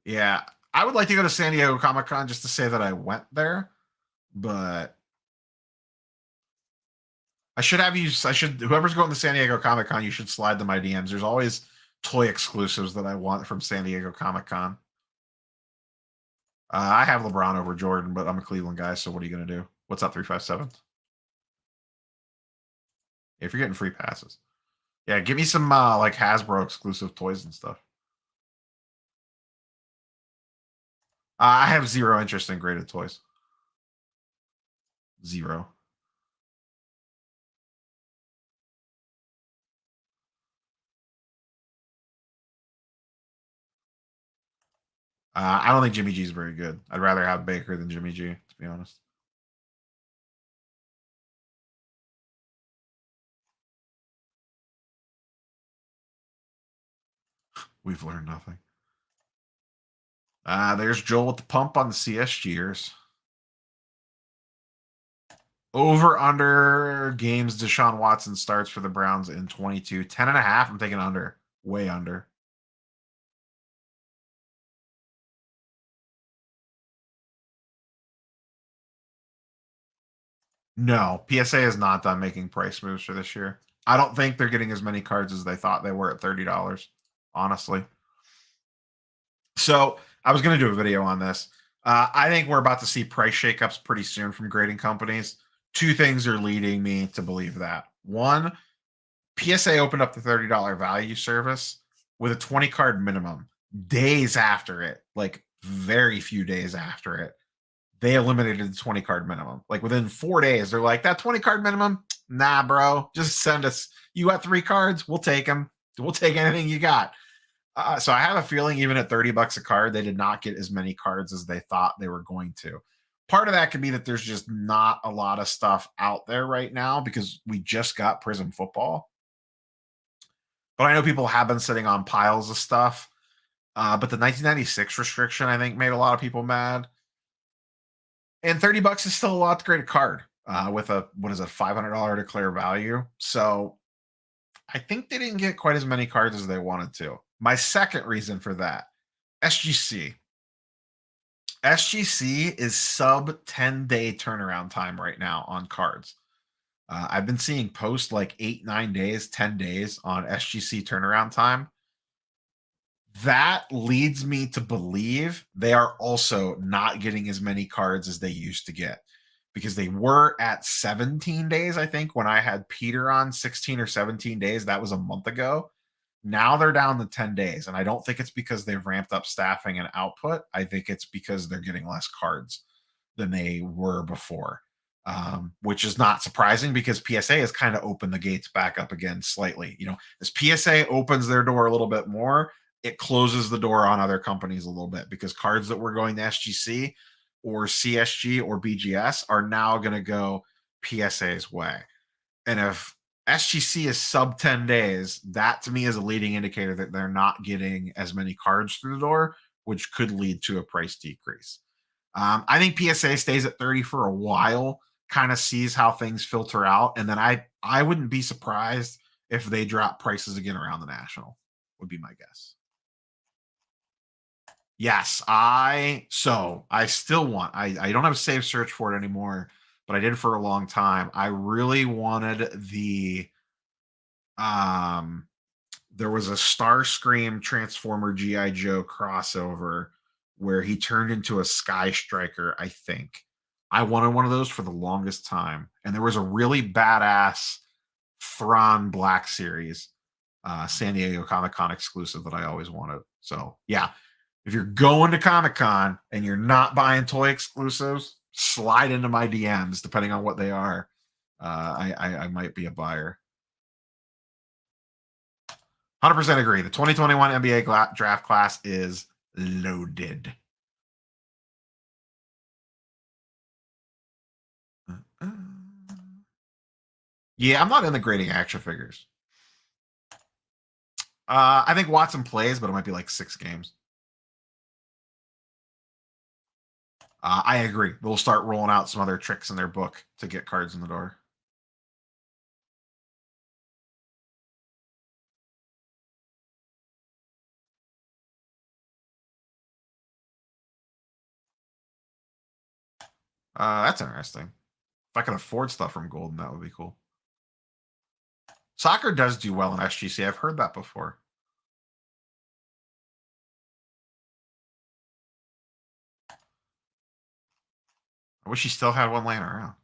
Speaker 1: Yeah, I would like to go to San Diego Comic Con just to say that I went there, but I should have you. I should, whoever's going to San Diego Comic Con, you should slide them my DMs. There's always toy exclusives that I want from San Diego Comic Con. I have LeBron over Jordan, but I'm a Cleveland guy, so what are you going to do? What's up, 357? If you're getting free passes, yeah, give me some like Hasbro exclusive toys and stuff. I have zero interest in graded toys. Zero. I don't think Jimmy G is very good. I'd rather have Baker than Jimmy G, to be honest. We've learned nothing. There's Joel with the pump on the CSGers. Over under games Deshaun Watson starts for the Browns in 22. 10.5. I'm taking under. Way under. No, PSA is not done making price moves for this year. I don't think they're getting as many cards as they thought they were at $30, honestly. So I was going to do a video on this. I think we're about to see price shakeups pretty soon from grading companies. Two things are leading me to believe that. One, PSA opened up the $30 value service with a 20 card minimum days after it, like very few days after it. They eliminated the 20 card minimum. Like within 4 days, they're like, that 20 card minimum, nah, bro, just send us. You got 3 cards, we'll take them. We'll take anything you got. So I have a feeling even at 30 bucks a card, they did not get as many cards as they thought they were going to. Part of that could be that there's just not a lot of stuff out there right now because we just got Prism Football. But I know people have been sitting on piles of stuff. But the 1996 restriction, I think, made a lot of people mad. And 30 bucks is still a lot to grade a card with a, what is a $500 declare value. So I think they didn't get quite as many cards as they wanted to. My second reason for that, SGC. SGC is sub 10-day turnaround time right now on cards. I've been seeing posts like 8, 9 days, 10 days on SGC turnaround time. That leads me to believe they are also not getting as many cards as they used to get because they were at 17 days, I think, when I had Peter on 16 or 17 days. That was a month ago. Now they're down to 10 days. And I don't think it's because they've ramped up staffing and output. I think it's because they're getting less cards than they were before, which is not surprising because PSA has kind of opened the gates back up again slightly. You know, as PSA opens their door a little bit more, it closes the door on other companies a little bit because cards that were going to SGC or CSG or BGS are now going to go PSA's way. And if SGC is sub 10 days, that to me is a leading indicator that they're not getting as many cards through the door, which could lead to a price decrease. I think PSA stays at 30 for a while, kind of sees how things filter out, and then I wouldn't be surprised if they drop prices again around the national, would be my guess. Yes, I still want I don't have a save search for it anymore, but I did for a long time. I really wanted um there was a Starscream Transformer GI Joe crossover where he turned into a Sky Striker, I think. I wanted one of those for the longest time. And there was a really badass Thrawn Black Series, San Diego Comic Con exclusive that I always wanted. So yeah, if you're going to Comic Con and you're not buying toy exclusives, slide into my DMs depending on what they are. I might be a buyer. 100% agree. The 2021 NBA draft class is loaded. Uh, Yeah, I'm not into grading action figures. I think Watson plays, but it might be like 6 games. I agree. They'll start rolling out some other tricks in their book to get cards in the door. That's interesting. If I could afford stuff from Golden, that would be cool. Soccer does do well in SGC. I've heard that before. I wish he still had one laying around.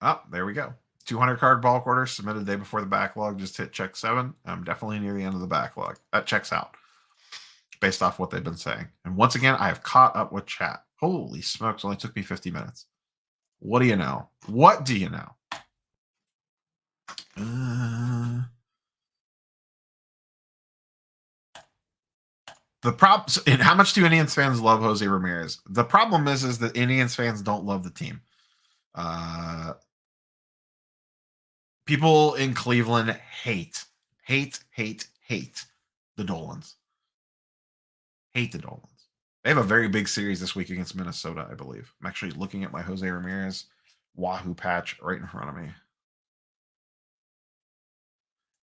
Speaker 1: Oh, there we go. 200 card bulk order submitted the day before the backlog. Just hit check 7. I'm definitely near the end of the backlog. That checks out based off what they've been saying. And once again, I have caught up with chat. Holy smokes, only took me 50 minutes. What do you know? What do you know? The problem, and how much do Indians fans love Jose Ramirez? The problem is that Indians fans don't love the team. People in Cleveland hate the Dolans. Hate the Dolans. They have a very big series this week against Minnesota, I believe. I'm actually looking at my Jose Ramirez Wahoo patch right in front of me.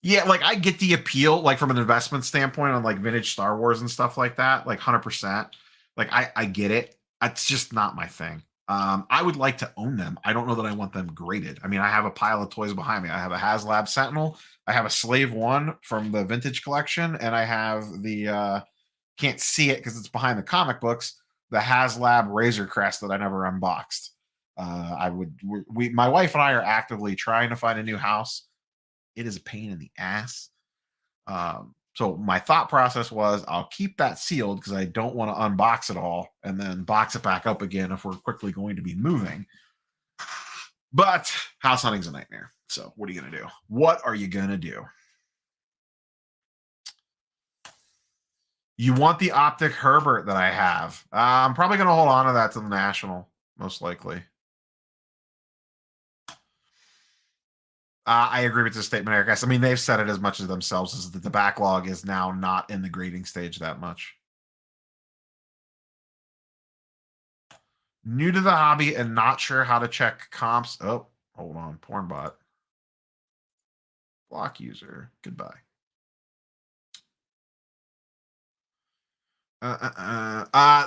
Speaker 1: Yeah, like I get the appeal, like from an investment standpoint on like vintage Star Wars and stuff like that, like 100%. Like I get it. It's just not my thing. I would like to own them. I don't know that I want them graded. I mean, I have a pile of toys behind me. I have a HasLab Sentinel. I have a Slave One from the vintage collection, and I have the can't see it because it's behind the comic books. The HasLab Razor Crest that I never unboxed. I would we my wife and I are actively trying to find a new house. It is a pain in the ass. So my thought process was I'll keep that sealed because I don't want to unbox it all and then box it back up again if we're quickly going to be moving. But house hunting's a nightmare. So what are you going to do? What are you going to do? You want the Optic Herbert that I have. I'm probably going to hold on to that to the National, most likely. I agree with the statement, Eric. I mean, they've said it as much as themselves as that the backlog is now not in the grading stage that much. New to the hobby and not sure how to check comps. Oh, hold on. Pornbot. Block user. Goodbye.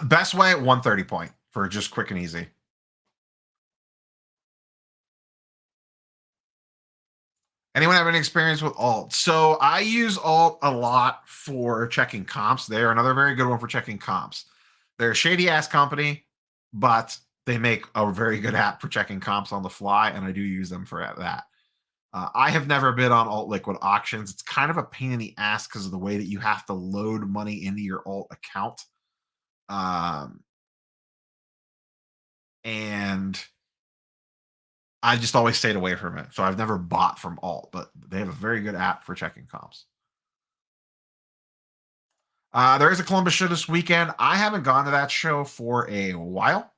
Speaker 1: Best way at 130 point for just quick and easy. Anyone have any experience with alt? So I use alt a lot for checking comps. They're another very good one for checking comps. They're a shady ass company, but they make a very good app for checking comps on the fly, and I do use them for that. I have never bid on alt liquid auctions. It's kind of a pain in the ass because of the way that you have to load money into your alt account. And I just always stayed away from it. So I've never bought from alt, but they have a very good app for checking comps. There is a Columbus show this weekend. I haven't gone to that show for a while.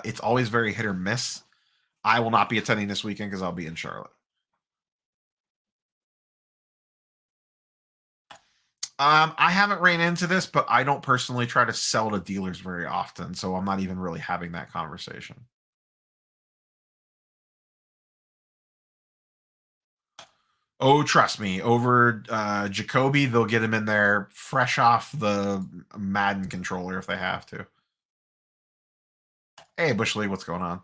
Speaker 1: It's always very hit or miss. I will not be attending this weekend because I'll be in Charlotte. I haven't ran into this, but I don't personally try to sell to dealers very often, so I'm not even really having that conversation. Oh, trust me, over Jacoby, they'll get him in there fresh off the Madden controller if they have to. Hey, Bush League, what's going on?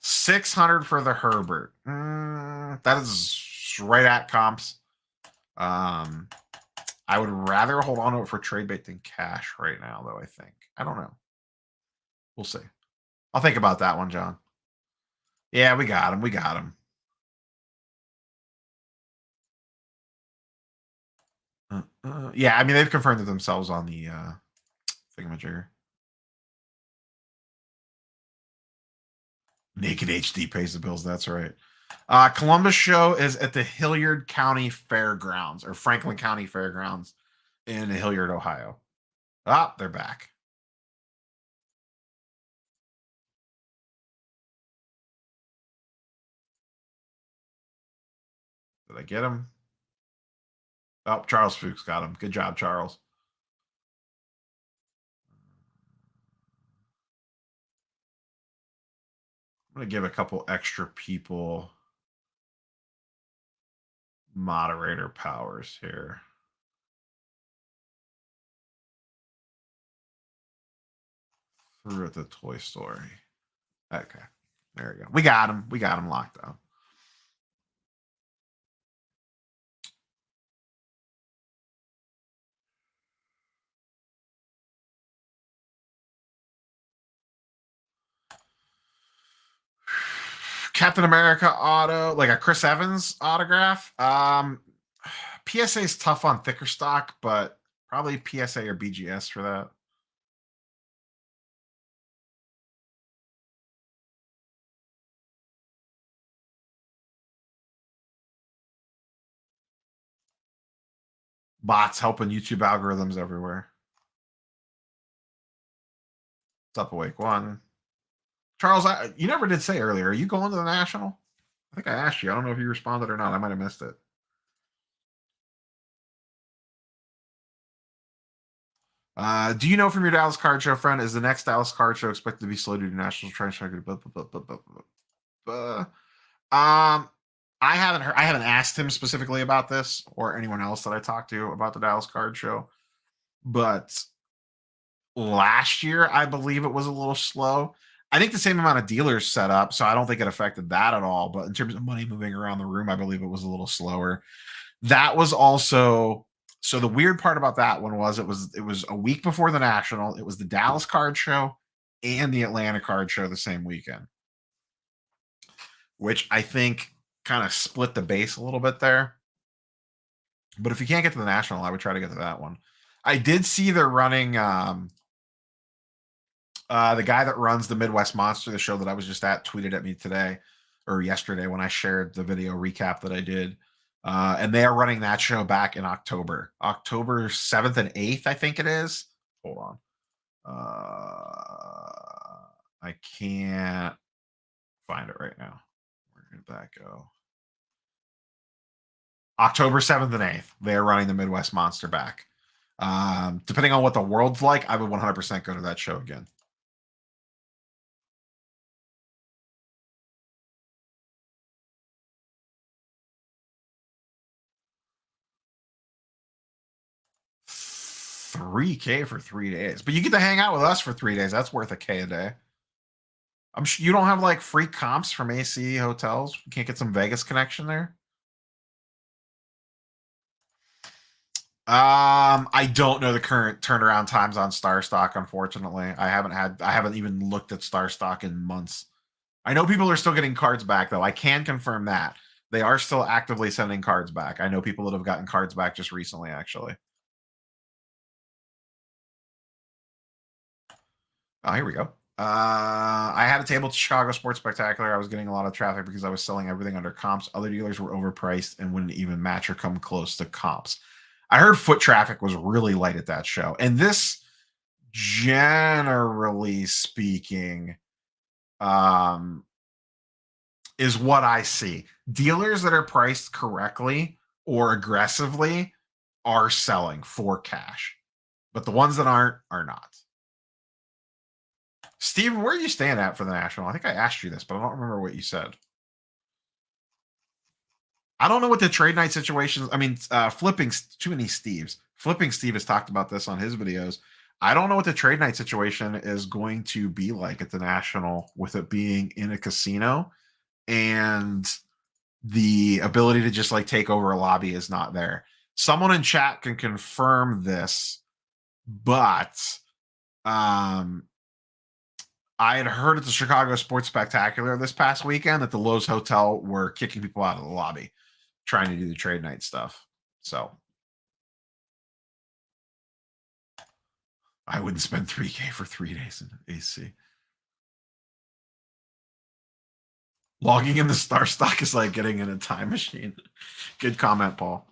Speaker 1: 600 for the Herbert. That is right at comps. I would rather hold on to it for trade bait than cash right now, though, I think. I don't know. We'll see. I'll think about that one, John. Yeah, we got him. We got him. Yeah, I mean, they've confirmed it themselves on the thingamajigger. Naked HD pays the bills. That's right. Columbus show is at the Hilliard County Fairgrounds or Franklin County Fairgrounds in Hilliard, Ohio. Ah, they're back. Did I get him? Oh, Charles Fuchs got him. Good job, Charles. I'm going to give a couple extra people moderator powers here. Through at the Toy Story. Okay. There we go. We got him. We got him locked down. Captain America auto, like a Chris Evans autograph. PSA is tough on thicker stock, but probably PSA or BGS for that. Bots helping YouTube algorithms everywhere. What's up, Awake One? Charles, you never did say earlier. Are you going to the National? I think I asked you. I don't know if you responded or not. I might have missed it. Do you know from your Dallas Card Show friend, is the next Dallas Card Show expected to be slow due to Nationals trying to I haven't heard. I haven't asked him specifically about this or anyone else that I talked to about the Dallas Card Show, but last year I believe it was a little slow. I think the same amount of dealers set up, so I don't think it affected that at all. But in terms of money moving around the room, I believe it was a little slower. That was also so the weird part about that one was it was a week before the National. It was the Dallas Card Show and the Atlanta Card Show the same weekend, which I think kind of split the base a little bit there. But if you can't get to the National, I would try to get to that one. I did see they're running the guy that runs the Midwest Monster, the show that I was just at, tweeted at me today or yesterday when I shared the video recap that I did. And they are running that show back in October 7th and 8th, I think it is. Hold on. I can't find it right now. Where did that go? October 7th and 8th. They're running the Midwest Monster back. Depending on what the world's like, I would 100% go to that show again. $3K for 3 days, but you get to hang out with us for 3 days. That's worth $1K a day. I'm sure you don't have like free comps from AC hotels. You can't get some Vegas connection there. I don't know the current turnaround times on Star Stock. Unfortunately, I haven't even looked at Star Stock in months. I know people are still getting cards back though. I can confirm that they are still actively sending cards back. I know people that have gotten cards back just recently, actually. Oh, here we go. I had a table at Chicago Sports Spectacular. I was getting a lot of traffic because I was selling everything under comps. Other dealers were overpriced and wouldn't even match or come close to comps. I heard foot traffic was really light at that show. And this, generally speaking, is what I see. Dealers that are priced correctly or aggressively are selling for cash, but the ones that aren't are not. Steven, where are you staying at for the National? I think I asked you this, but I don't remember what you said. I don't know what the trade night situations. I mean, flipping too many Steves. Flipping Steve has talked about this on his videos. I don't know what the trade night situation is going to be like at the National with it being in a casino and the ability to just like take over a lobby is not there. Someone in chat can confirm this, but um I had heard at the Chicago Sports Spectacular this past weekend that the Lowe's Hotel were kicking people out of the lobby trying to do the trade night stuff. So I wouldn't spend 3K for 3 days in AC. Logging in the star stock is like getting in a time machine. Good comment, Paul.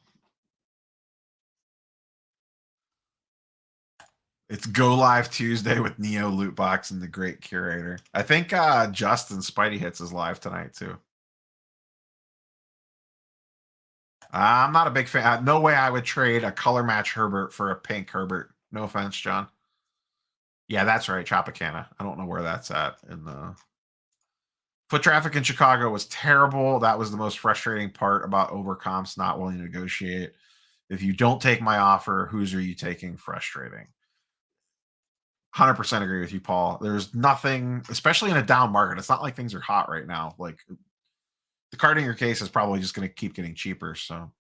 Speaker 1: It's Go Live Tuesday with Neo Lootbox and the Great Curator. I think Justin Spidey Hits is live tonight too. I'm not a big fan. No way I would trade a color match Herbert for a pink Herbert. No offense, John. Yeah, that's right. Tropicana. I don't know where that's at in the foot traffic in Chicago was terrible. That was the most frustrating part about Overcomps not willing to negotiate. If you don't take my offer, whose are you taking? Frustrating. 100% agree with you, Paul. There's nothing, especially in a down market. It's not like things are hot right now. Like the card in your case is probably just going to keep getting cheaper. So,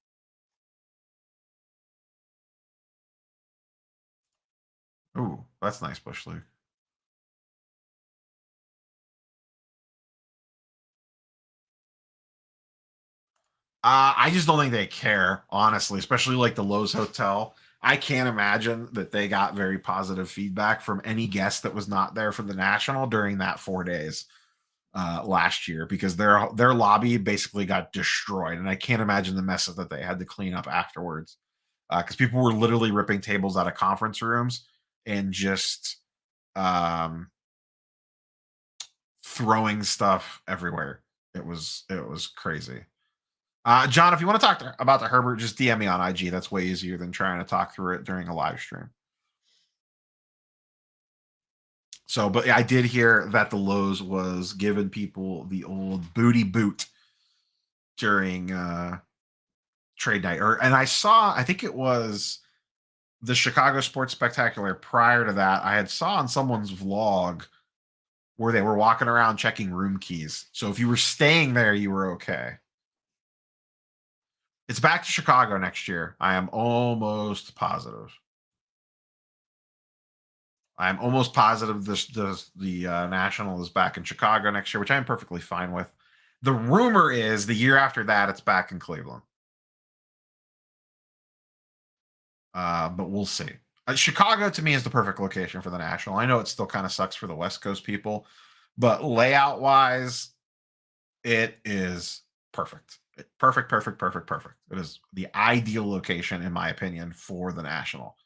Speaker 1: ooh, that's nice, Bush League. I just don't think they care, honestly, especially like the Lowe's Hotel. I can't imagine that they got very positive feedback from any guest that was not there for the National during that 4 days last year because their lobby basically got destroyed, and I can't imagine the mess that they had to clean up afterwards because people were literally ripping tables out of conference rooms and just um, throwing stuff everywhere. It was crazy. John, if you want to talk about the Herbert, just DM me on IG. That's way easier than trying to talk through it during a live stream. So, but I did hear that the Lowe's was giving people the old booty boot during trade night. And I saw, I think it was the Chicago Sports Spectacular prior to that. I had saw on someone's vlog where they were walking around checking room keys. So if you were staying there, you were okay. It's back to Chicago next year. I am almost positive. I'm almost positive the National is back in Chicago next year, which I'm perfectly fine with. The rumor is the year after that it's back in Cleveland, but we'll see. Chicago to me is the perfect location for the National. I know it still kind of sucks for the West Coast people, but layout wise, it is perfect. Perfect, perfect, perfect, perfect. It is the ideal location, in my opinion, for the National.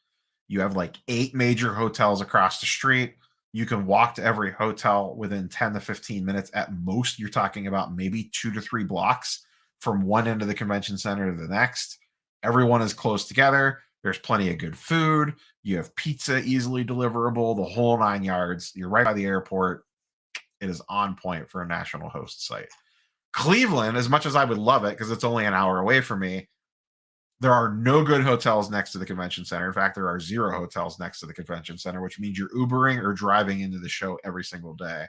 Speaker 1: You have like 8 major hotels across the street. You can walk to every hotel within 10 to 15 minutes at most. You're talking about maybe 2 to 3 blocks from one end of the convention center to the next. Everyone is close together. There's plenty of good food. You have pizza easily deliverable, the whole 9 yards. You're right by the airport. It is on point for a national host site. Cleveland, as much as I would love it because it's only an hour away from me, there are no good hotels next to the convention center. In fact, there are 0 hotels next to the convention center, which means you're Ubering or driving into the show every single day,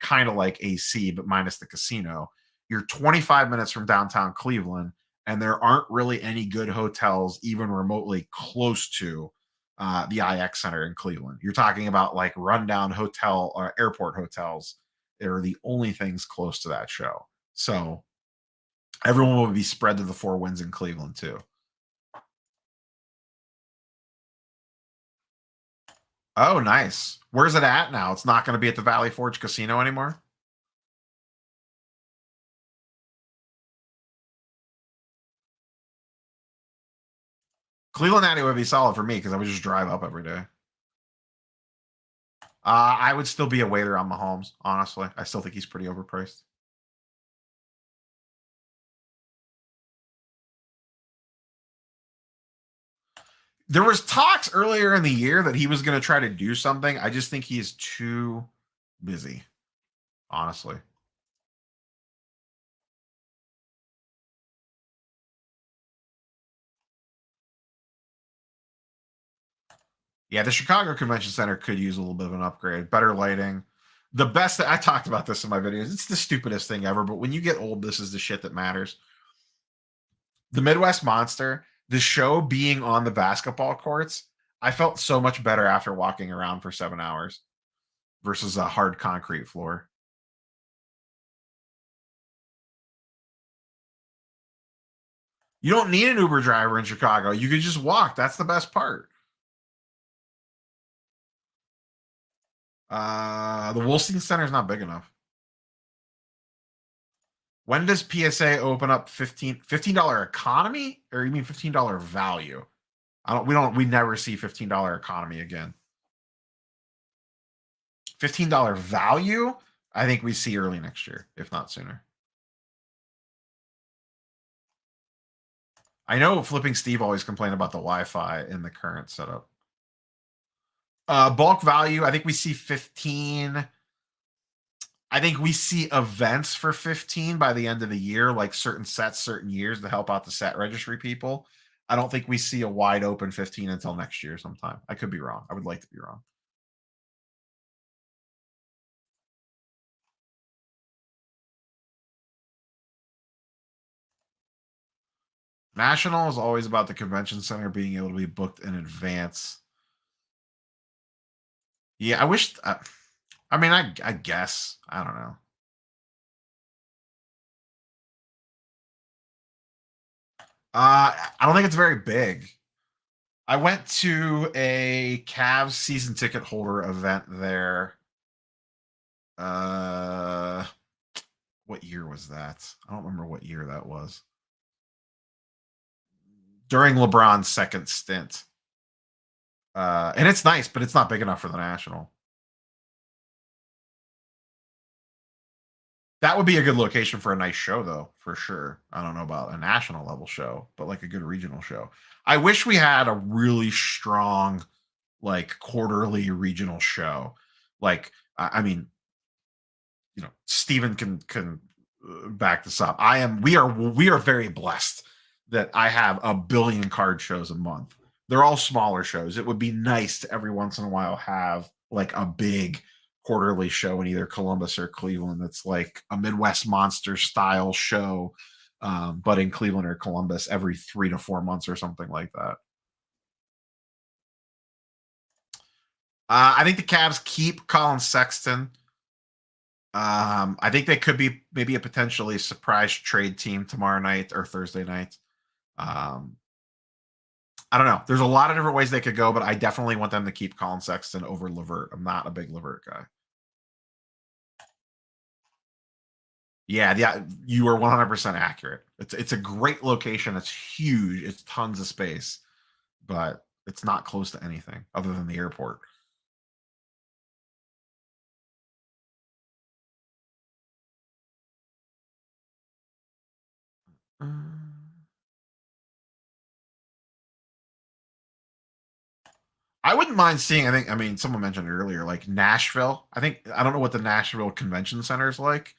Speaker 1: kind of like AC, but minus the casino. You're 25 minutes from downtown Cleveland, and there aren't really any good hotels even remotely close to the IX Center in Cleveland. You're talking about like rundown hotel or airport hotels. They're the only things close to that show. So everyone will be spread to the 4 winds in Cleveland too. Oh, nice. Where's it at now? It's not going to be at the Valley Forge Casino anymore? Cleveland Natty would be solid for me because I would just drive up every day. I would still be a waiter on Mahomes, honestly. I still think he's pretty overpriced. There was talks earlier in the year that he was going to try to do something. I just think he's too busy, honestly. Yeah, the Chicago Convention Center could use a little bit of an upgrade, better lighting. The best I talked about this in my videos. It's the stupidest thing ever, but when you get old, this is the shit that matters. The Midwest Monster, the show being on the basketball courts, I felt so much better after walking around for 7 hours versus a hard concrete floor. You don't need an Uber driver in Chicago. You could just walk. That's the best part. The Wolstein Center is not big enough. When does PSA open up $15 economy? Or you mean $15 value? We never see $15 economy again. $15 value, I think we see early next year, if not sooner. I know Flipping Steve always complained about the Wi-Fi in the current setup. Bulk value, I think we see 15. I think we see events for 15 by the end of the year, like certain sets, certain years to help out the set registry people. I don't think we see a wide open 15 until next year sometime. I could be wrong. I would like to be wrong. National is always about the convention center being able to be booked in advance. Yeah, I wish. I mean, I guess. I don't know. I don't think it's very big. I went to a Cavs season ticket holder event there. What year was that? I don't remember what year that was. During LeBron's second stint. And it's nice, but it's not big enough for the National. That would be a good location for a nice show, though, for sure. I don't know about a national level show, but like a good regional show. I wish we had a really strong, like quarterly regional show. Like, I mean, Steven can back this up. We are very blessed that I have a billion card shows a month. They're all smaller shows. It would be nice to every once in a while have like a big quarterly show in either Columbus or Cleveland that's like a Midwest Monster style show, but in Cleveland or Columbus every 3 to 4 months or something like that. I think the Cavs keep Colin Sexton. I think they could be maybe a potentially surprise trade team tomorrow night or Thursday night. I don't know. There's a lot of different ways they could go, but I definitely want them to keep Colin Sexton over Levert. I'm not a big Levert guy. Yeah, you are 100% accurate. It's a great location. It's huge. It's tons of space, but it's not close to anything other than the airport. I wouldn't mind seeing. I mean, someone mentioned it earlier, like Nashville. I don't know what the Nashville Convention Center is like,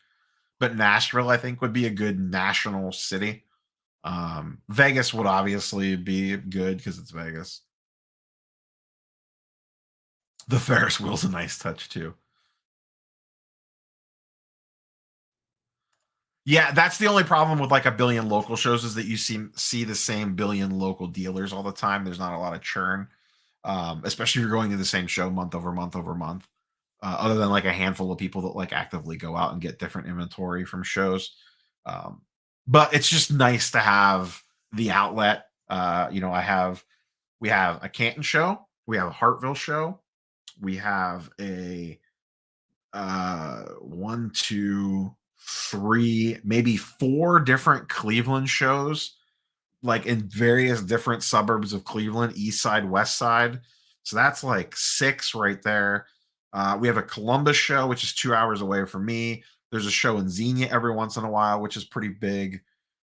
Speaker 1: but Nashville, I think, would be a good national city. Vegas would obviously be good because it's Vegas. The Ferris wheel's a nice touch too. Yeah, that's the only problem with like a billion local shows is that you see the same billion local dealers all the time. There's not a lot of churn, especially if you're going to the same show month over month over month. Other than like a handful of people that like actively go out and get different inventory from shows. Um, but it's just nice to have the outlet. We have a Canton show, we have a Hartville show, we have a one, two, three, maybe four different Cleveland shows, like in various different suburbs of Cleveland, east side, west side. So that's like six right there. We have a Columbus show, which is 2 hours away from me. There's a show in Xenia every once in a while, which is pretty big.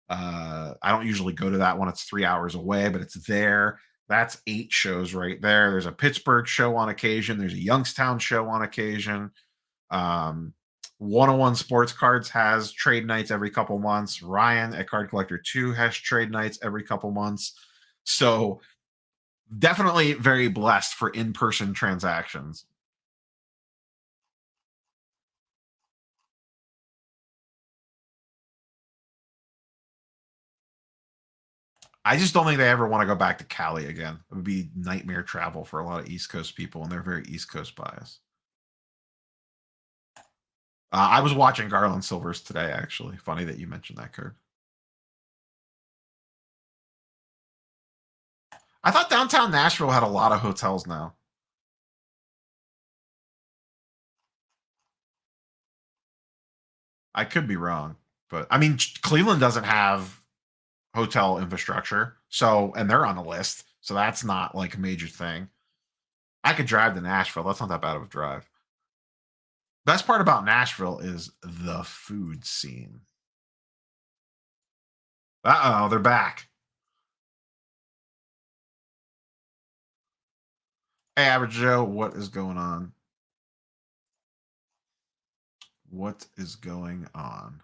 Speaker 1: I don't usually go to that one. It's 3 hours away, but it's there. That's 8 shows right there. There's a Pittsburgh show on occasion. There's a Youngstown show on occasion. 101 Sports Cards has trade nights every couple months. Ryan at Card Collector 2 has trade nights every couple months. So Definitely very blessed for in-person transactions. I just don't think they ever want to go back to Cali again. It would be nightmare travel for a lot of East Coast people, and they're very East Coast biased. I was watching Garland Silvers today, actually. Funny that you mentioned that, Kurt. I thought downtown Nashville had a lot of hotels now. I could be wrong, but I mean, Cleveland doesn't have hotel infrastructure, so and they're on the list, so that's not like a major thing. I could drive to Nashville. That's not that bad of a drive. Best part about Nashville is the food scene. Uh oh, they're back. Hey, Average Joe, what is going on? What is going on?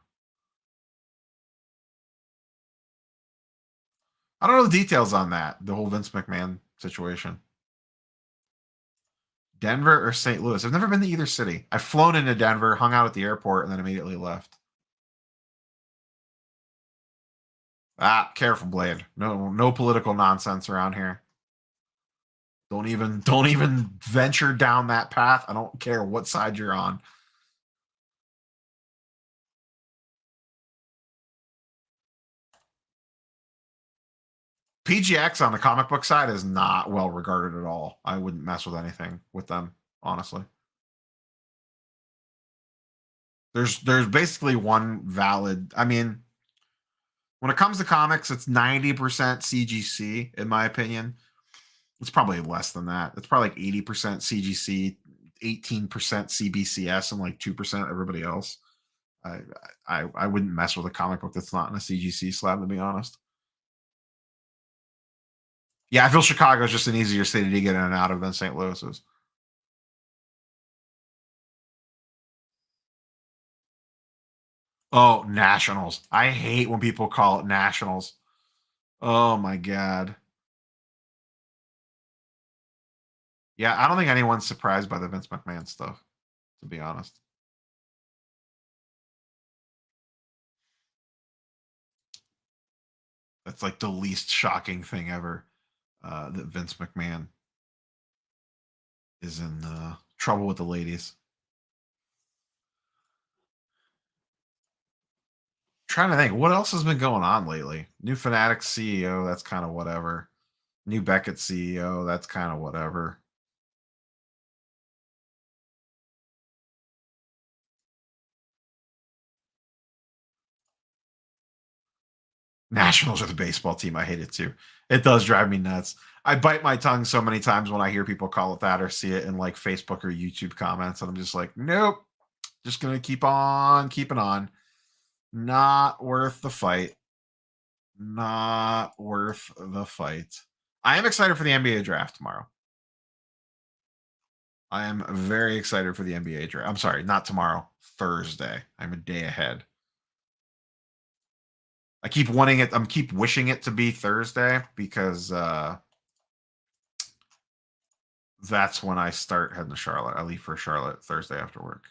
Speaker 1: I don't know the details on that, the whole Vince McMahon situation. Denver or St. Louis? I've never been to either city. I've flown into Denver, hung out at the airport, and then immediately left. Ah, careful, Blade. No political nonsense around here. Don't even venture down that path. I don't care what side you're on. PGX on the comic book side is not well regarded at all. I wouldn't mess with anything with them, honestly. There's basically one valid. I mean, when it comes to comics, it's 90% CGC in my opinion. It's probably less than that. It's probably like 80% CGC, 18% CBCS, and like 2% everybody else. I, I wouldn't mess with a comic book that's not in a CGC slab, to be honest. Yeah, I feel Chicago is just an easier city to get in and out of than St. Louis is. Oh, Nationals. I hate when people call it Nationals. Oh my god. Yeah, I don't think anyone's surprised by the Vince McMahon stuff, to be honest. That's like the least shocking thing ever. That Vince McMahon is in trouble with the ladies. Trying to think, what else has been going on lately? New Fanatics CEO, that's kind of whatever. New Beckett CEO, that's kind of whatever. Nationals are the baseball team. I hate it too. It does drive me nuts. I bite my tongue so many times when I hear people call it that or see it in like Facebook or YouTube comments, and I'm just like, nope, just gonna keep on keeping on. Not worth the fight. Not worth the fight. I am excited for the NBA draft tomorrow. I am very excited for the NBA draft. I'm sorry, not tomorrow, Thursday. I'm a day ahead. I keep wanting it. I'm keep wishing it to be Thursday because that's when I start heading to Charlotte. I leave for Charlotte Thursday after work.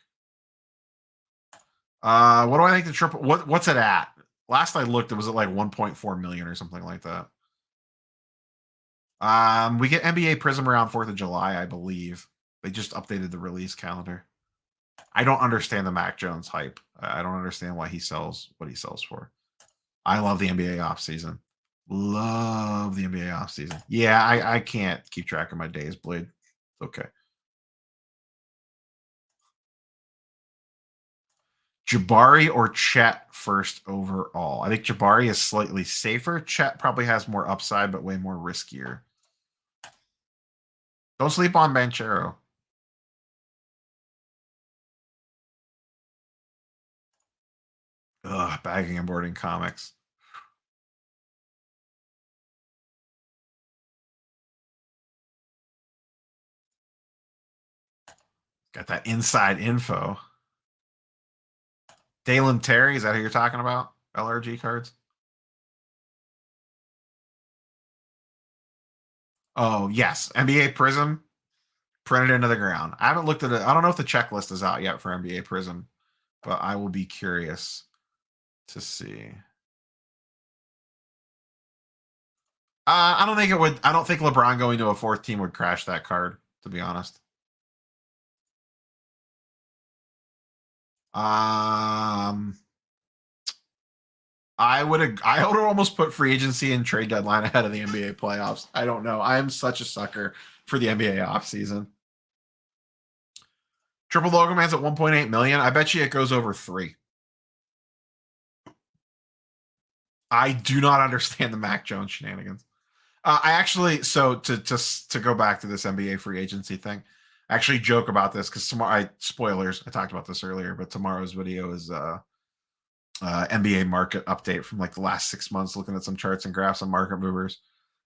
Speaker 1: What do I think the triple? What's it at? Last I looked, it was at like 1.4 million or something like that. We get NBA Prism around 4th of July, I believe. They just updated the release calendar. I don't understand the Mac Jones hype. I don't understand why he sells what he sells for. I love the NBA offseason. Love the NBA offseason. Yeah, I can't keep track of my days, Blade. Okay. Jabari or Chet first overall? I think Jabari is slightly safer. Chet probably has more upside, but way more riskier. Don't sleep on Banchero. Ugh, bagging and boarding comics. Got that inside info. Dalen Terry, is that who you're talking about? LRG cards? Oh, yes. NBA Prism printed into the ground. I haven't looked at it. I don't know if the checklist is out yet for NBA Prism, but I will be curious to see. I don't think it would. I don't think LeBron going to a fourth team would crash that card, to be honest. Um, I would almost put free agency and trade deadline ahead of the NBA playoffs. I don't know. I am such a sucker for the NBA offseason. Triple Logo Man's at 1.8 million. I bet you it goes over 3. I do not understand the Mac Jones shenanigans. I actually, so to go back to this NBA free agency thing, I actually joke about this because tomorrow, spoilers, I talked about this earlier, but tomorrow's video is NBA market update from like the last 6 months, looking at some charts and graphs on market movers.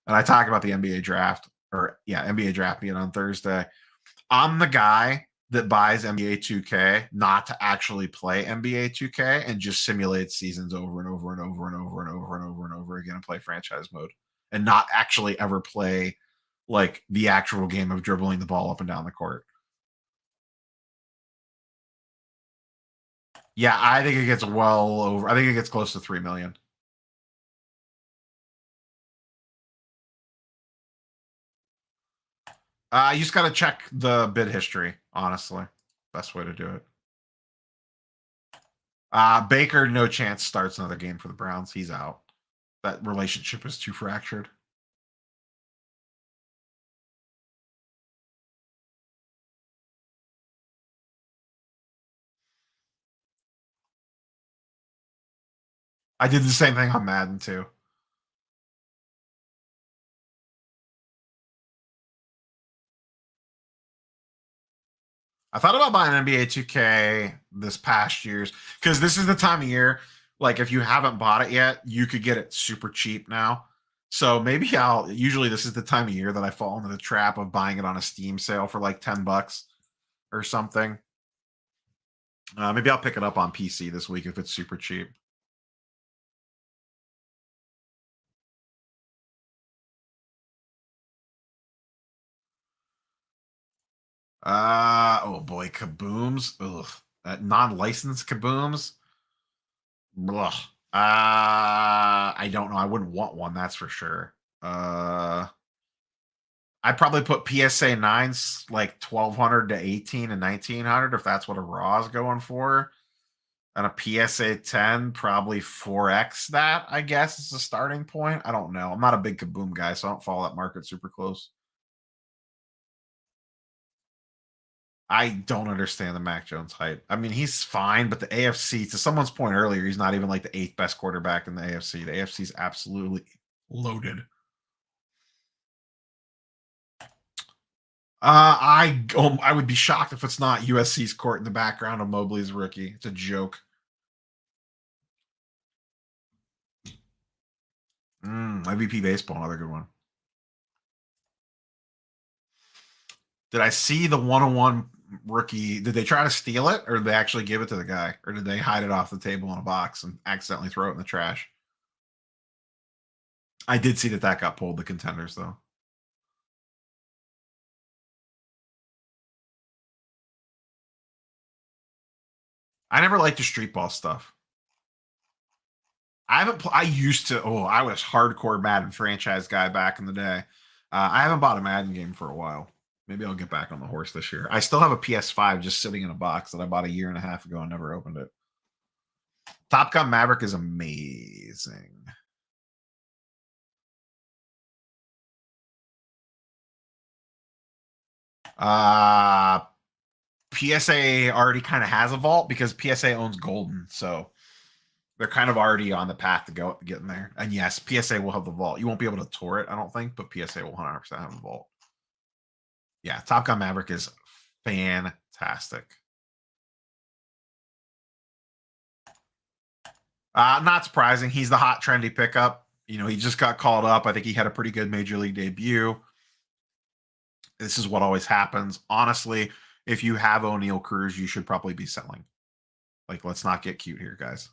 Speaker 1: And I talk about the NBA draft, or yeah, NBA draft being on Thursday. I'm the guy that buys NBA 2K not to actually play NBA 2K and just simulate seasons over and over and over and over and over and over and over again and play franchise mode and not actually ever play like the actual game of dribbling the ball up and down the court. Yeah, I think it gets well over. I think it gets close to 3 million. You just got to check the bid history, honestly. Best way to do it. Baker, no chance starts another game for the Browns. He's out. That relationship is too fractured. I did the same thing on Madden too. I thought about buying NBA 2K this past year's because this is the time of year. Like, if you haven't bought it yet, you could get it super cheap now. So maybe I'll. Usually, this is the time of year that I fall into the trap of buying it on a Steam sale for like $10 or something. Maybe I'll pick it up on PC this week if it's super cheap. Oh boy, kabooms. Ugh. Non-licensed kabooms. Ugh. I don't know. I wouldn't want one, that's for sure. I'd probably put PSA 9s like 1200 to 18 and 1900 if that's what a raw is going for. And a PSA 10, probably 4x that, I guess, is the starting point. I don't know. I'm not a big kaboom guy, so I don't follow that market super close. I don't understand the Mac Jones hype. I mean, he's fine, but the AFC, to someone's point earlier, he's not even like the 8th best quarterback in the AFC. The AFC is absolutely loaded. I would be shocked if it's not USC's court in the background of Mobley's rookie. It's a joke. MVP baseball, another good one. Did I see the 101 rookie? Did they try to steal it, or did they actually give it to the guy, or did they hide it off the table in a box and accidentally throw it in the trash? I did see that got pulled the contenders though. I never liked the street ball stuff. I haven't. I used to. Oh, I was hardcore Madden franchise guy back in the day. I haven't bought a Madden game for a while. Maybe I'll get back on the horse this year. I still have a PS5 just sitting in a box that I bought a year and a half ago and never opened it. Top Gun Maverick is amazing. Uh PSA already kind of has a vault because PSA owns Golden, so they're kind of already on the path to go getting there. And yes, PSA will have the vault. You won't be able to tour it, I don't think, but PSA will 100% have the vault. Yeah, Top Gun Maverick is fantastic. Not surprising. He's the hot, trendy pickup. You know, he just got called up. I think he had a pretty good major league debut. This is what always happens. Honestly, if you have O'Neal Cruz, you should probably be selling. Like, let's not get cute here, guys.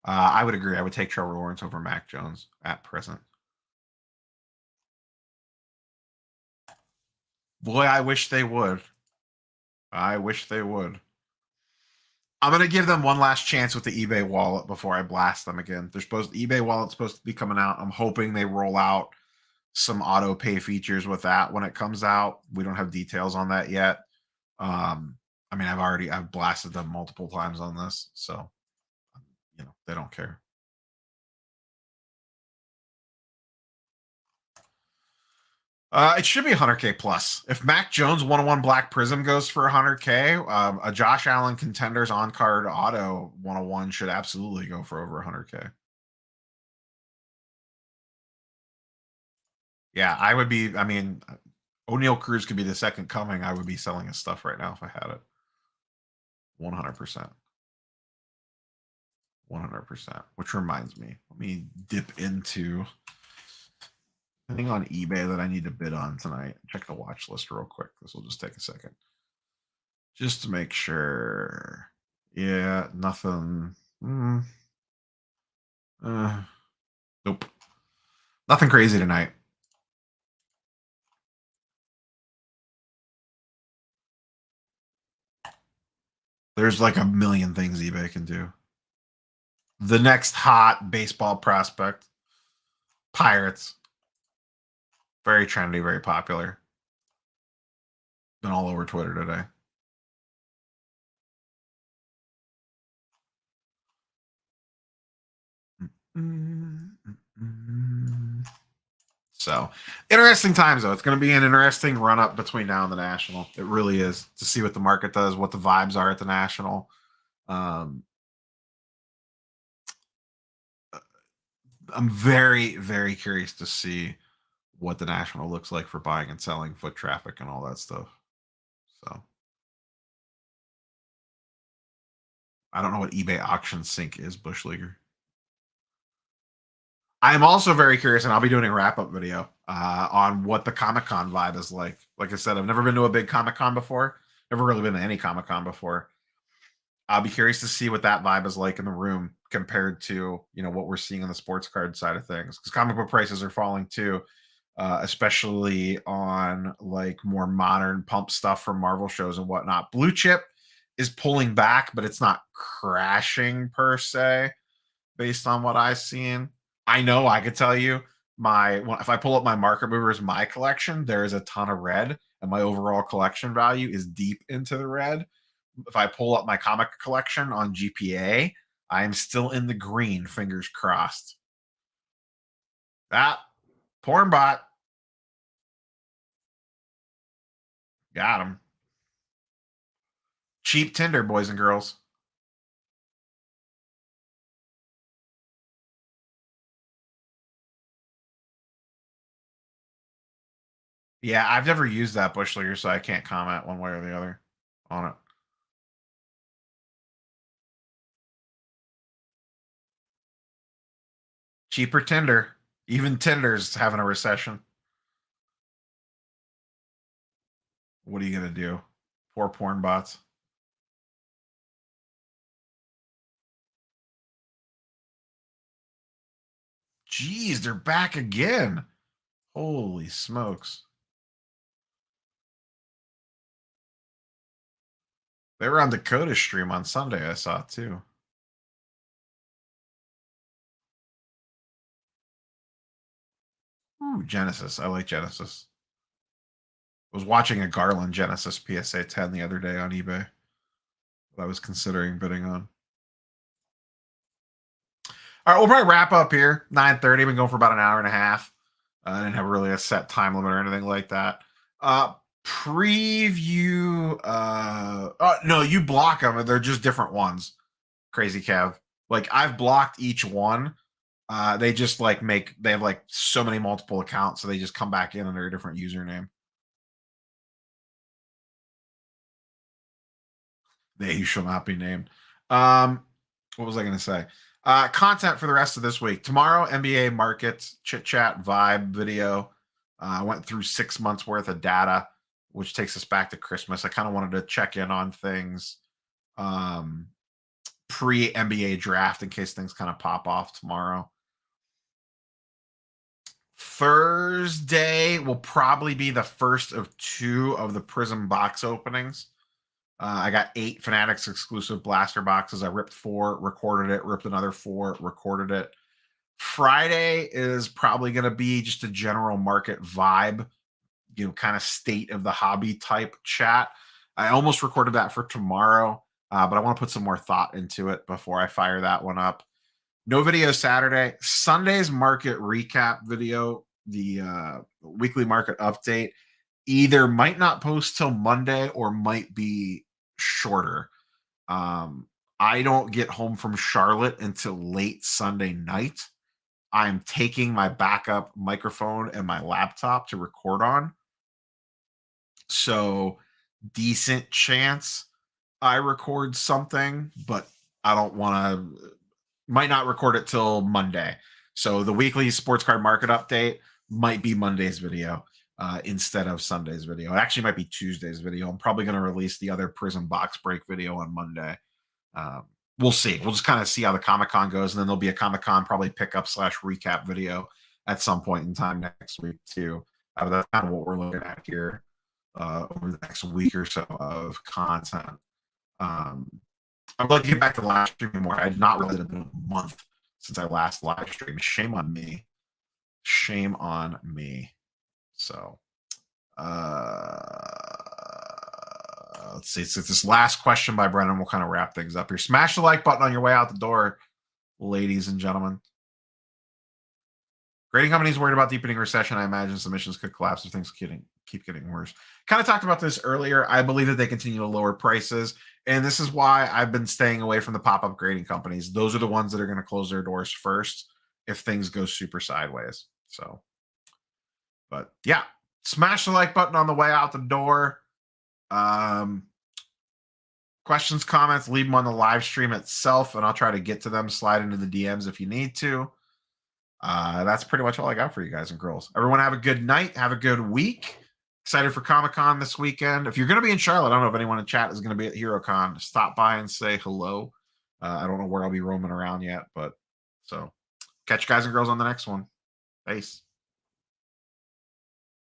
Speaker 1: I would agree. I would take Trevor Lawrence over Mac Jones at present. Boy, I wish they would. I wish they would. I'm gonna give them one last chance with the eBay wallet before I blast them again. eBay wallet's supposed to be coming out. I'm hoping they roll out some auto pay features with that when it comes out. We don't have details on that yet. I mean, I've blasted them multiple times on this, so they don't care. It should be 100K plus. If Mac Jones 101 Black Prism goes for 100K, a Josh Allen Contenders on card auto 101 should absolutely go for over 100K. Yeah, I would be. I mean, O'Neal Cruz could be the second coming. I would be selling his stuff right now if I had it. 100%. 100%. Which reminds me, let me dip into anything on eBay that I need to bid on tonight. Check the watch list real quick. This will just take a second. Just to make sure. Yeah, nothing. Nope. Nothing crazy tonight. There's like a million things eBay can do. The next hot baseball prospect. Pirates. Very trendy, very popular. Been all over Twitter today. So interesting times though. It's going to be an interesting run up between now and the National. It really is, to see what the market does, what the vibes are at the National. I'm very, very curious to see what the National looks like for buying and selling, foot traffic, and all that stuff. So I don't know what eBay auction sync is, Bush Leaguer. I am also very curious, and I'll be doing a wrap up video on what the Comic Con vibe is like. Like I said, I've never been to a big Comic Con before. Never really been to any Comic Con before. I'll be curious to see what that vibe is like in the room compared to what we're seeing on the sports card side of things, because comic book prices are falling too, especially on like more modern pump stuff from Marvel shows and whatnot. Blue chip is pulling back, but it's not crashing per se, based on what I've seen. I know I could tell you if I pull up my market movers, my collection, there is a ton of red, and my overall collection value is deep into the red. If I pull up my comic collection on GPA, I am still in the green, fingers crossed. That porn bot. Got him. Cheap Tinder, boys and girls. Yeah, I've never used that Bush Leaguer, so I can't comment one way or the other on it. Cheaper Tinder. Even Tinder's having a recession. What are you gonna do? Poor porn bots. Jeez, they're back again. Holy smokes. They were on Dakota stream on Sunday, I saw too. Ooh, Genesis. I like Genesis. I was watching a Garland Genesis PSA 10 the other day on eBay that I was considering bidding on. All right, we'll probably wrap up here. 9:30. Been going for about an hour and a half. I didn't have really a set time limit or anything like that. Preview. No, you block them. They're just different ones. Crazy Kev. Like I've blocked each one. They just they have like so many multiple accounts, so they just come back in under a different username. They shall not be named. What was I going to say? Content for the rest of this week. Tomorrow, NBA markets, chit chat, vibe video. I went through 6 months worth of data, which takes us back to Christmas. I kind of wanted to check in on things pre NBA draft in case things kind of pop off tomorrow. Thursday. Thursday will probably be the first of 2 of the Prism box openings. I got 8 Fanatics exclusive blaster boxes. I ripped 4, recorded it, ripped another 4, recorded it. Friday is probably going to be just a general market vibe, kind of state of the hobby type chat. I almost recorded that for tomorrow, but I want to put some more thought into it before I fire that one up. No video Saturday. Sunday's market recap video, the weekly market update, either might not post till Monday or might be shorter. I don't get home from Charlotte until late Sunday night. I'm taking my backup microphone and my laptop to record on. So, decent chance I record something, but I don't want to, might not record it till Monday. So, the weekly sports card market update might be Monday's video instead of Sunday's video. It actually might be Tuesday's video. I'm probably going to release the other Prism box break video on Monday. We'll see. We'll just kind of see how the Comic-Con goes, and then there'll be a Comic-Con probably pickup / recap video at some point in time next week too. That's kind of what we're looking at here over the next week or so of content. I'm going to get back to live streaming more. I did not realize it had been a month since I last live streamed. Shame on me. Shame on me. So, let's see. So this last question by Brennan. We'll kind of wrap things up here. Smash the like button on your way out the door, ladies and gentlemen. Grading companies worried about deepening recession. I imagine submissions could collapse if things keep getting worse. Kind of talked about this earlier. I believe that they continue to lower prices, and this is why I've been staying away from the pop-up grading companies. Those are the ones that are going to close their doors first if things go super sideways. So, but yeah, smash the like button on the way out the door. Questions, comments, leave them on the live stream itself, and I'll try to get to them. Slide into the DMs if you need to. That's pretty much all I got for you guys and girls. Everyone have a good night. Have a good week. Excited for Comic-Con this weekend. If you're going to be in Charlotte, I don't know if anyone in chat is going to be at HeroCon. Stop by and say hello. I don't know where I'll be roaming around yet, but so catch you guys and girls on the next one. Peace.